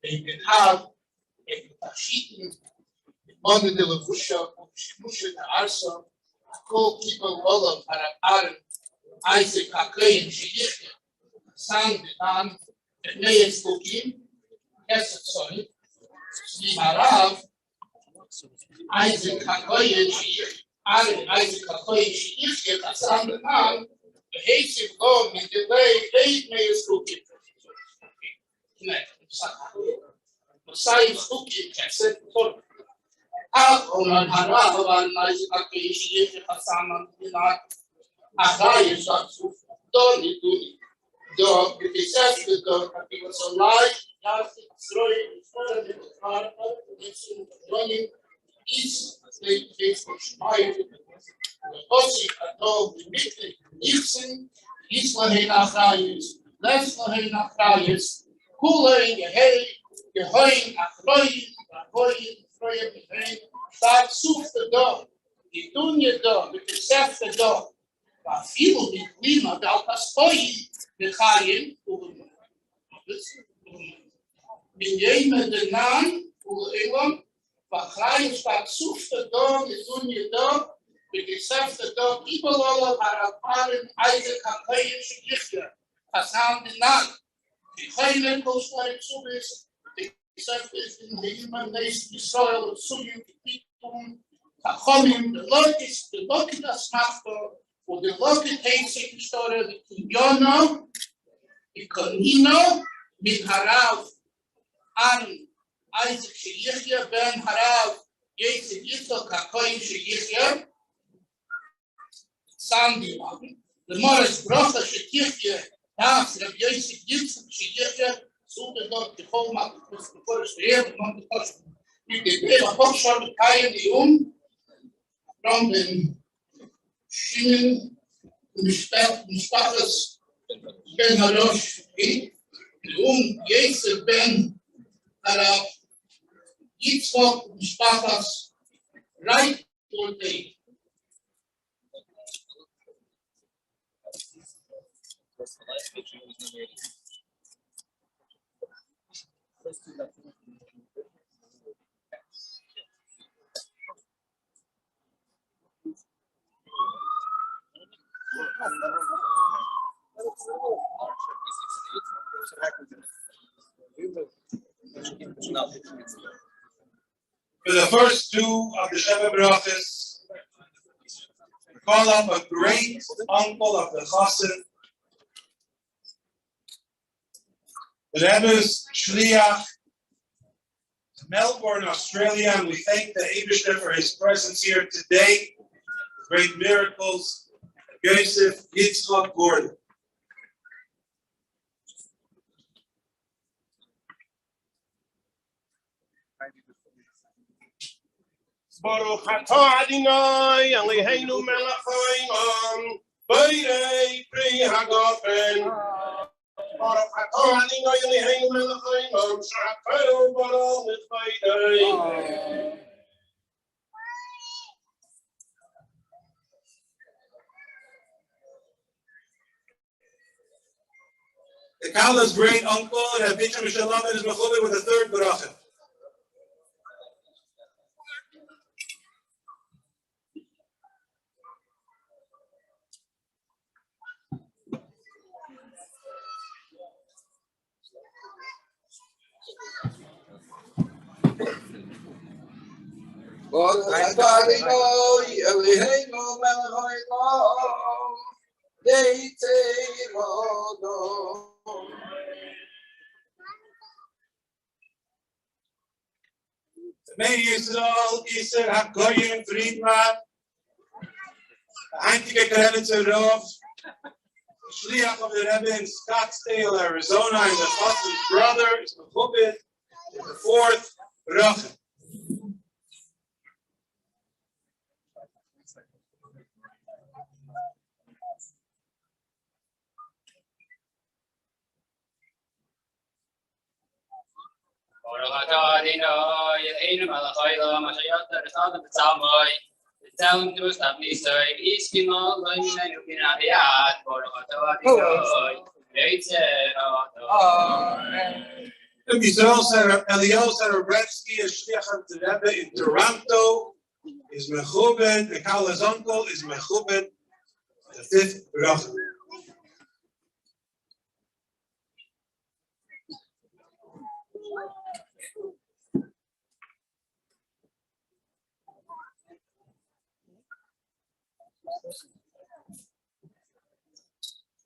[SPEAKER 7] They can have a Tashit, Monday de la Busha, Musha Arsa, Ko Kiba Walla, Aaron, Isaac Akay, and Shihika, San Bidan, and Nayas Bokim, Kessa Sonny, Harav, Aizik Aizik Hassan the man, the Haitian law in the way 8 mayors cooking. Besides cooking, cassette for on Harav and Aizik Hassan the man, Ahayis don't do it. Dog, if he says the dog, he was alive, throwing in the car, running, east, state, Facebook, Schmeier, the Ossi, a dog, the Mittel, Nixon, Isla Nachayis, Lesla Nachayis, Kula in the hay, the Hoin, Achroin, Start soup the dog, the Dunya dog, the Seth the dog, but people in Lima, Dalkastoy. The Chaim, in Yemen the Nan, Ulam, Bachayim staat zoef the dog, is doen je dog, beseft de dog, Ibalolo, Haraparim, Aizik and Bracha Friedman, the Nan, the Chaim goes for it, Subis, the beseft is in the human nation, the soil of Suyim, the Pitum, Tachomim, the Lokit Asmachto, for the Lokit Aizik story, the Yoni, Ikonino, mit Harav, an Aizik Sheyechia, ben Harav, Yetzik Yitzchak HaKoyin Sheyechia, Sandy, the Morris Bracha Sheyechia, das Rabbi Yitzchak Sheyechia, so the dog, the whole month, the first year, the month of Kosh, you can pay a Hochschor, the Kayan, from the Shinin, Mishpachas, Ben Harosh, Yetzik Ben Harav, Yitzchak Mishpachas, right all day.
[SPEAKER 3] For the first two of the Sheva Brachas, we call up a great uncle of the Chassid, the Rebbe's Shliach to Melbourne, Australia, and we thank the Eibishter for his presence here today. Great miracles, Yosef Yitzchak Gordon.
[SPEAKER 8] Baruch atah Adonai Eloheinu melech haolam b'nei pri hagafen. Baruch atah Adonai Eloheinu melech haolam sha'akol baruch mitvaydei.
[SPEAKER 3] The Kala's great uncle, Rabbi Shalom, is mechubed with a third bracha.
[SPEAKER 9] Baruch atah Adonai Eloheinu melech haolam b'nei pri
[SPEAKER 3] May Yisrael Iser HaKoyin Friedman, Einzige Kreditzer Rav, Shliach of the Rebbe in Scottsdale, Arizona, and the Chassid's brother is mechubed in the fourth bracha.
[SPEAKER 6] Baruch atah Adonai Eloheinu melech haolam asher yotzar es adam b'tzalmai v'tzelem t'mustav nisoi v'iskinol lo yimeinu b'nei b'yad. Baruch atah Adonai v'yitzer Adonai.
[SPEAKER 3] Rabbi Eliezer Rivki, a Shliach of the Rebbe in Toronto, is mechubed. The Kala's uncle is mechubed. The fifth bracha.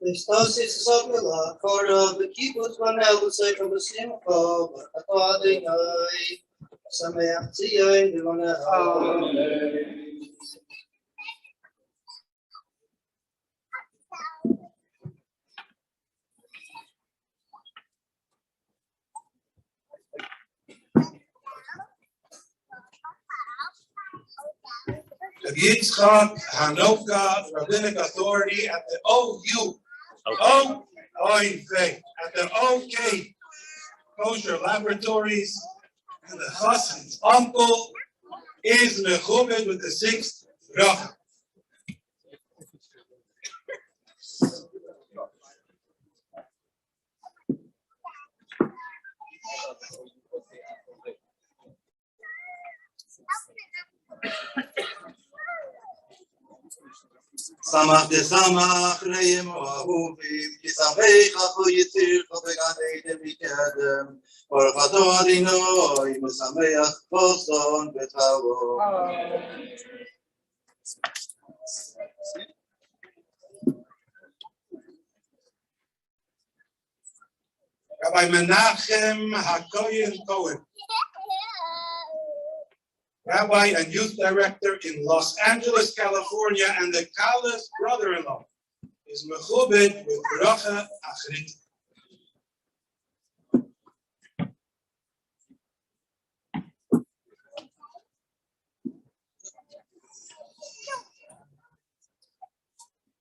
[SPEAKER 9] Christos is Sokala, Korah, the Kibbutz, one elder sake of the Simcha, but Adonai, Sameach Tzion, the one
[SPEAKER 3] Yitzchak Hanoka Rabbinic Authority at the OU, at the OK Kosher Laboratories, and the Chassid's uncle is mechubed with the 6th bracha.
[SPEAKER 9] Samach de Samach, Reim Ahuvim, Yisavei Chafu Yitzir, Chavegadei Devikadem, Baruch Atah Adonai, Mesameach Boson Betavo.
[SPEAKER 3] Rabbi Menachem HaKoyen Cohen, Rabbi and Youth Director in Los Angeles, California, and the Kala's brother-in-law, is mechubed with bracha achrit.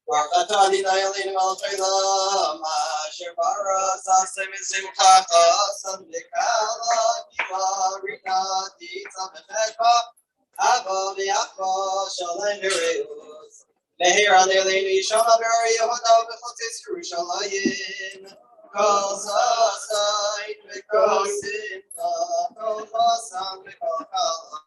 [SPEAKER 9] Baruch Atah Adonai Eloheinu melech haolam, asher bara sasem v'simchacha, samdekala kila rinati tzavecheka, avo v'yachva shalem v'reus. Lehir ad Eloheinu yishama b'or Yehuda v'chotzis Yerushalayim, kol sasayit v'kol simcha, kol chasam v'kol chala.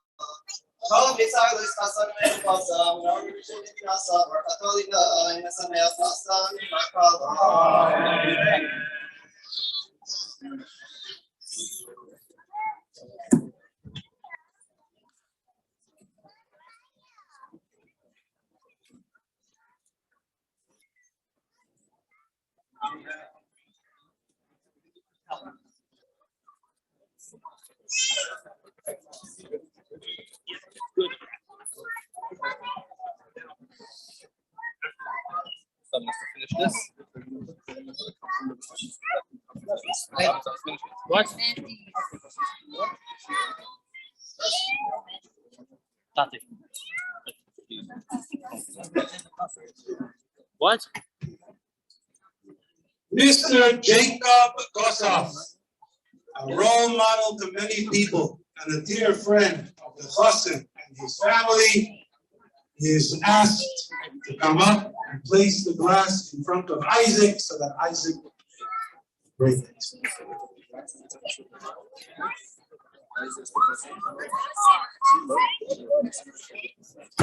[SPEAKER 9] Kol mitzar l'istasam v'chasam, nor v'rishim v'kinasam, or katolika, in a sameach nasam, Amen.
[SPEAKER 6] Someone has to finish this. What? Tati. What?
[SPEAKER 3] Mr. Jacob Kossoff, a role model to many people and a dear friend of the Chassid and his family, is asked to come up and place the glass in front of Aizik so that Aizik will break it.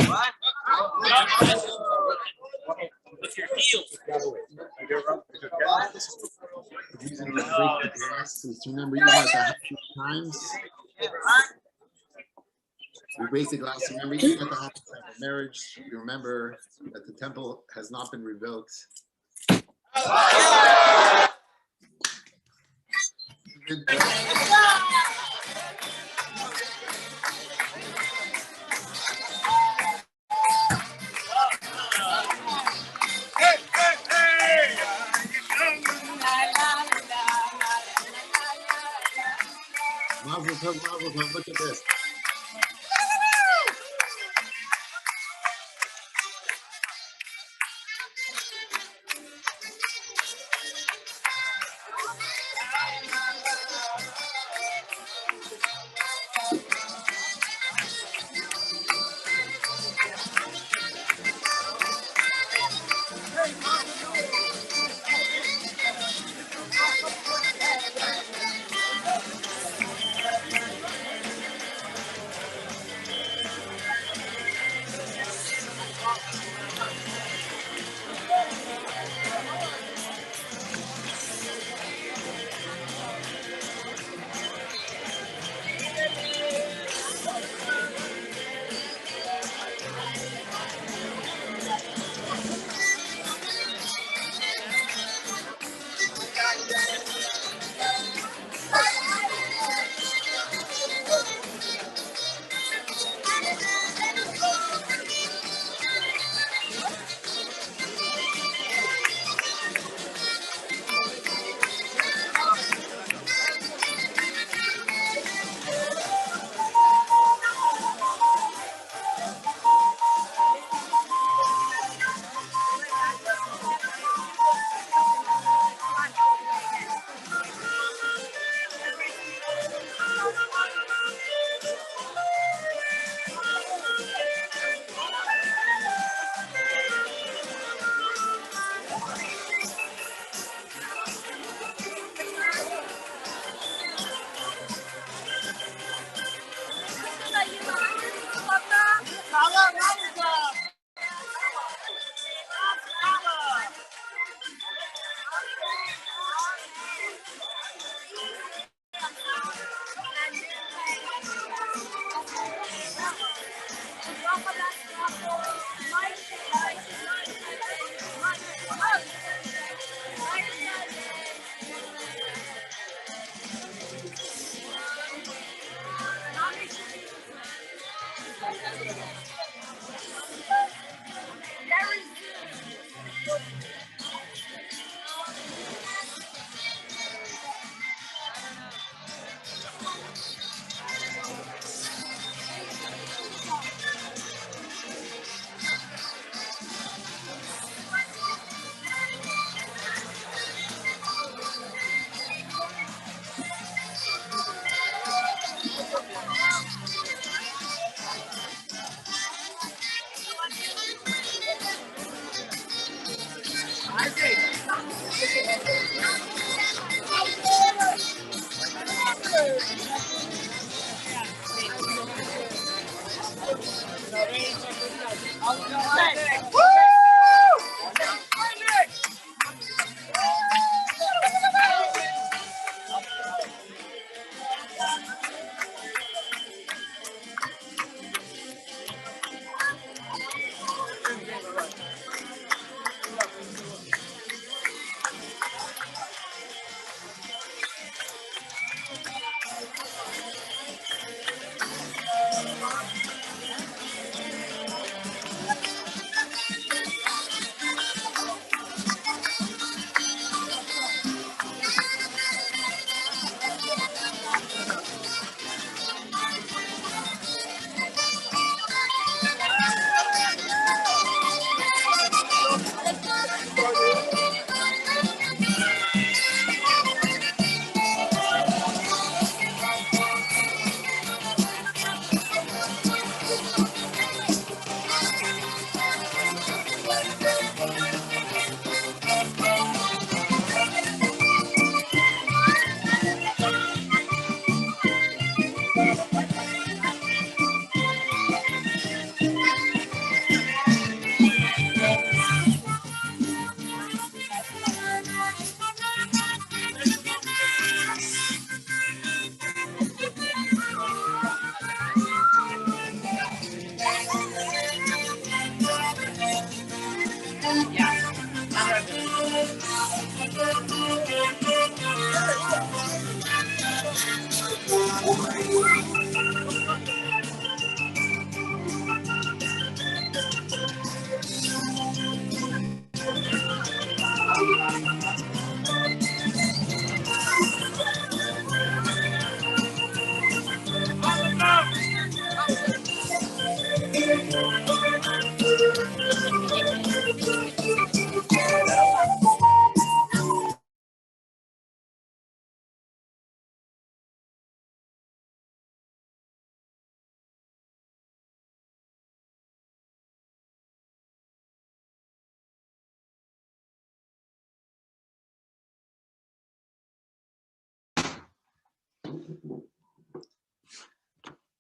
[SPEAKER 6] What? With your heels.
[SPEAKER 1] Using the break the glass, because remember you had that times. We break the glass. Remember, even at the time of marriage, you remember that the temple has not been rebuilt. Mazel tov, look at this.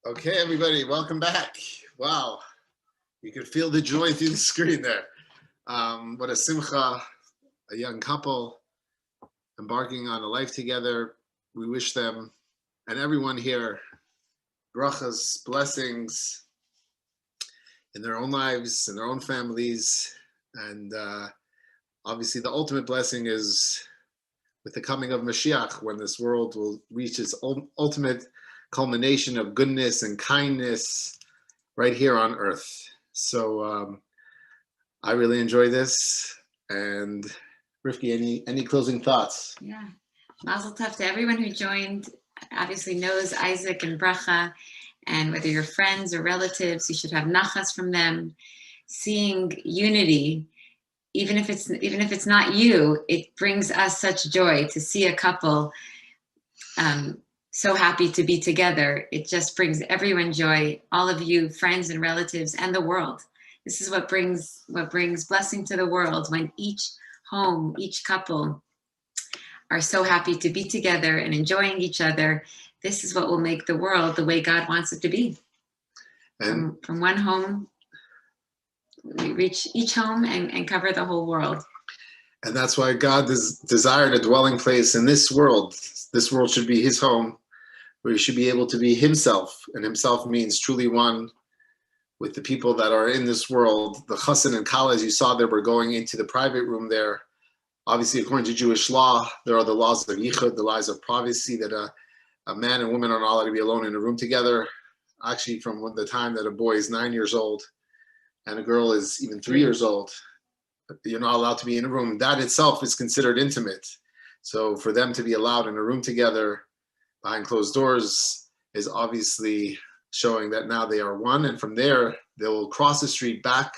[SPEAKER 1] Okay, everybody, welcome back. Wow, you can feel the joy through the screen there. What a simcha, a young couple embarking on a life together. We wish them and everyone here brachas, blessings in their own lives, in their own families. And obviously the ultimate blessing is with the coming of Mashiach, when this world will reach its ultimate culmination of goodness and kindness right here on earth. So I really enjoy this. And Rivki, any closing thoughts?
[SPEAKER 2] Yeah, mazel tov to everyone who joined. Obviously knows Aizik and Bracha, and whether you're friends or relatives, you should have nachas from them. Seeing unity, even if it's not you, it brings us such joy to see a couple so happy to be together. It just brings everyone joy, all of you, friends and relatives, and the world. This is what brings blessing to the world, when each home, each couple are so happy to be together and enjoying each other. This is what will make the world the way God wants it to be. From one home, we reach each home and cover the whole world.
[SPEAKER 1] And that's why God desired a dwelling place in this world. This world should be his home, where he should be able to be himself. And himself means truly one with the people that are in this world. The chassid and kala, as you saw there, were going into the private room there. Obviously, according to Jewish law, there are the laws of yichud, the laws of privacy, that a man and woman are not allowed to be alone in a room together. Actually, from the time that a boy is 9 years old and a girl is even 3 years old, you're not allowed to be in a room. That itself is considered intimate. So for them to be allowed in a room together behind closed doors is obviously showing that now they are one. And from there, they will cross the street back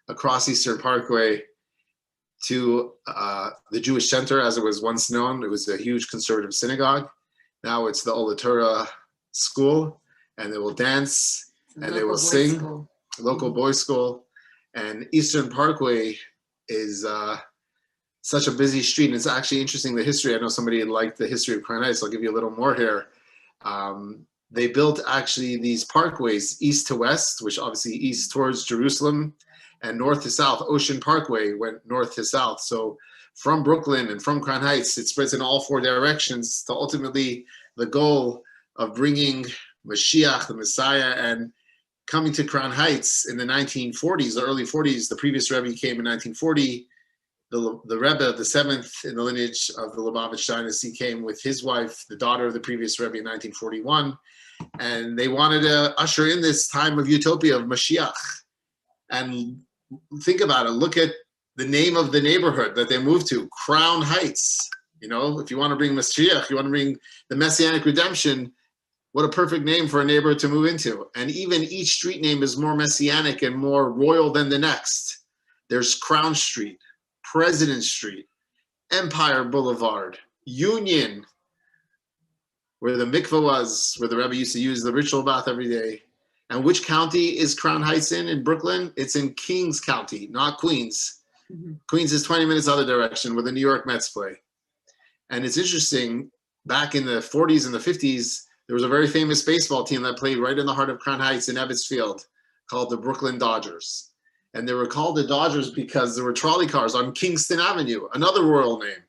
[SPEAKER 1] across Eastern Parkway to the Jewish Center, as it was once known. It was a huge conservative synagogue. Now it's the Ola Torah school, and they will dance and they will sing. Local boys' school. And Eastern Parkway is such a busy street. And it's actually interesting, the history. I know somebody liked the history of Crown Heights. I'll give you a little more here. They built actually these parkways east to west, which obviously east towards Jerusalem, and north to south. Ocean Parkway went north to south. So from Brooklyn and from Crown Heights, it spreads in all four directions to ultimately the goal of bringing Mashiach, the Messiah, and coming to Crown Heights in the 1940s, the early 40s. The previous Rebbe came in 1940. The Rebbe, the seventh in the lineage of the Lubavitch dynasty, came with his wife, the daughter of the previous Rebbe, in 1941. And they wanted to usher in this time of utopia of Mashiach. And think about it. Look at the name of the neighborhood that they moved to, Crown Heights. You know, if you want to bring Mashiach, you want to bring the Messianic redemption, what a perfect name for a neighborhood to move into. And even each street name is more messianic and more royal than the next. There's Crown Street, President Street, Empire Boulevard, Union, where the mikveh was, where the Rebbe used to use the ritual bath every day. And which county is Crown Heights in Brooklyn? It's in Kings County, not Queens. Mm-hmm. Queens is 20 minutes other direction, where the New York Mets play. And it's interesting, back in the 40s and the 50s, there was a very famous baseball team that played right in the heart of Crown Heights in Ebbets Field called the Brooklyn Dodgers. And they were called the Dodgers because there were trolley cars on Kingston Avenue, another royal name.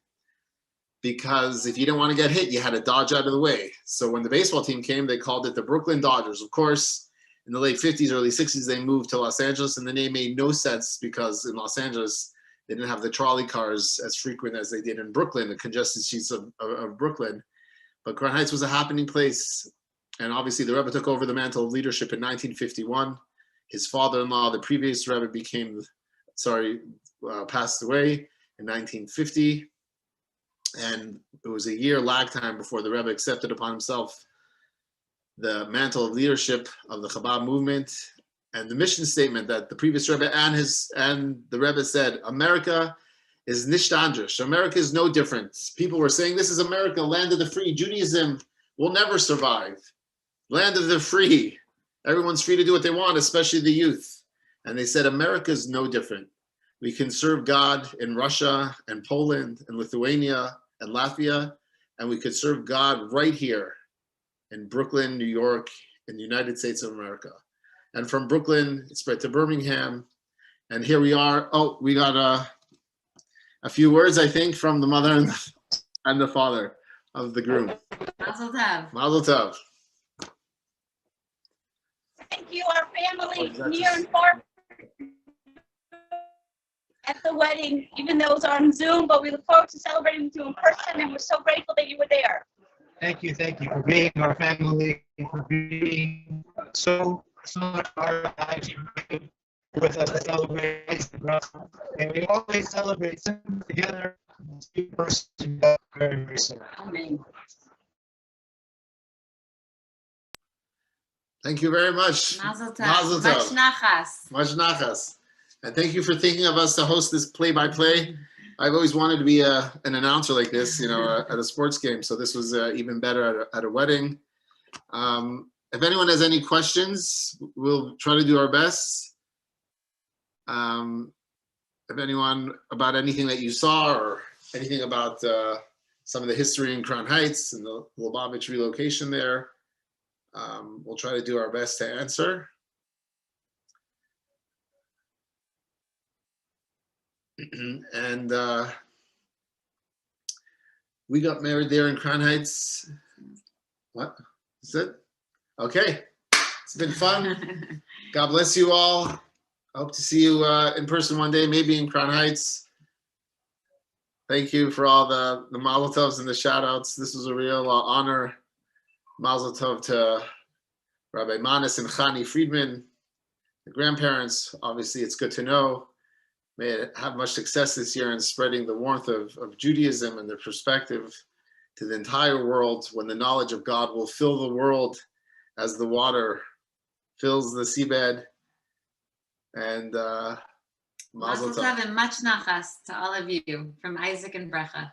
[SPEAKER 1] Because if you didn't want to get hit, you had to dodge out of the way. So when the baseball team came, they called it the Brooklyn Dodgers. Of course, in the late 50s, early 60s, they moved to Los Angeles, and the name made no sense because in Los Angeles, they didn't have the trolley cars as frequent as they did in Brooklyn, the congested streets of Brooklyn. But Crown Heights was a happening place. And obviously the Rebbe took over the mantle of leadership in 1951. His father-in-law, the previous Rebbe, passed away in 1950. And it was a year lag time before the Rebbe accepted upon himself the mantle of leadership of the Chabad movement. And the mission statement that the previous Rebbe and the Rebbe said, America is nicht anders. America is no different. People were saying, this is America, land of the free. Judaism will never survive. Land of the free. Everyone's free to do what they want, especially the youth. And they said, America is no different. We can serve God in Russia and Poland and Lithuania and Latvia, and we could serve God right here in Brooklyn, New York, in the United States of America. And from Brooklyn, it spread to Birmingham. And here we are. Oh, we got a few words, I think, from the mother and the father of the groom.
[SPEAKER 2] Mazel tov.
[SPEAKER 1] Mazel tov.
[SPEAKER 4] Thank you, our family, near and far at the wedding, even though it was on Zoom, but we look forward to celebrating with you in person, and we're so grateful that you were there.
[SPEAKER 10] Thank you for being our family, for being so much part of our lives, with us to celebrate Aizik and Bracha. And we always celebrate together, in person, very, very soon.
[SPEAKER 2] Amen.
[SPEAKER 1] Thank you very much.
[SPEAKER 2] Mazel tov.
[SPEAKER 1] Mazel tov.
[SPEAKER 2] Much nachas.
[SPEAKER 1] Much nachas. And thank you for thinking of us to host this play-by-play. I've always wanted to be an announcer like this, you know, at a sports game. So this was even better at a wedding. If anyone has any questions, we'll try to do our best. If anyone about anything that you saw or anything about some of the history in Crown Heights and the Lubavitch relocation there, we'll try to do our best to answer. And we got married there in Crown Heights. What? Is it? Okay. It's been fun. God bless you all. I hope to see you in person one day, maybe in Crown Heights. Thank you for all the mazel tovs and the shout outs. This was a real honor. Mazel tov to Rabbi Manis and Chani Friedman, the grandparents. Obviously, it's good to know. May it have much success this year in spreading the warmth of Judaism and their perspective to the entire world, when the knowledge of God will fill the world as the water fills the seabed. And mazel tov
[SPEAKER 2] And much nachas to all of you from Aizik and Bracha.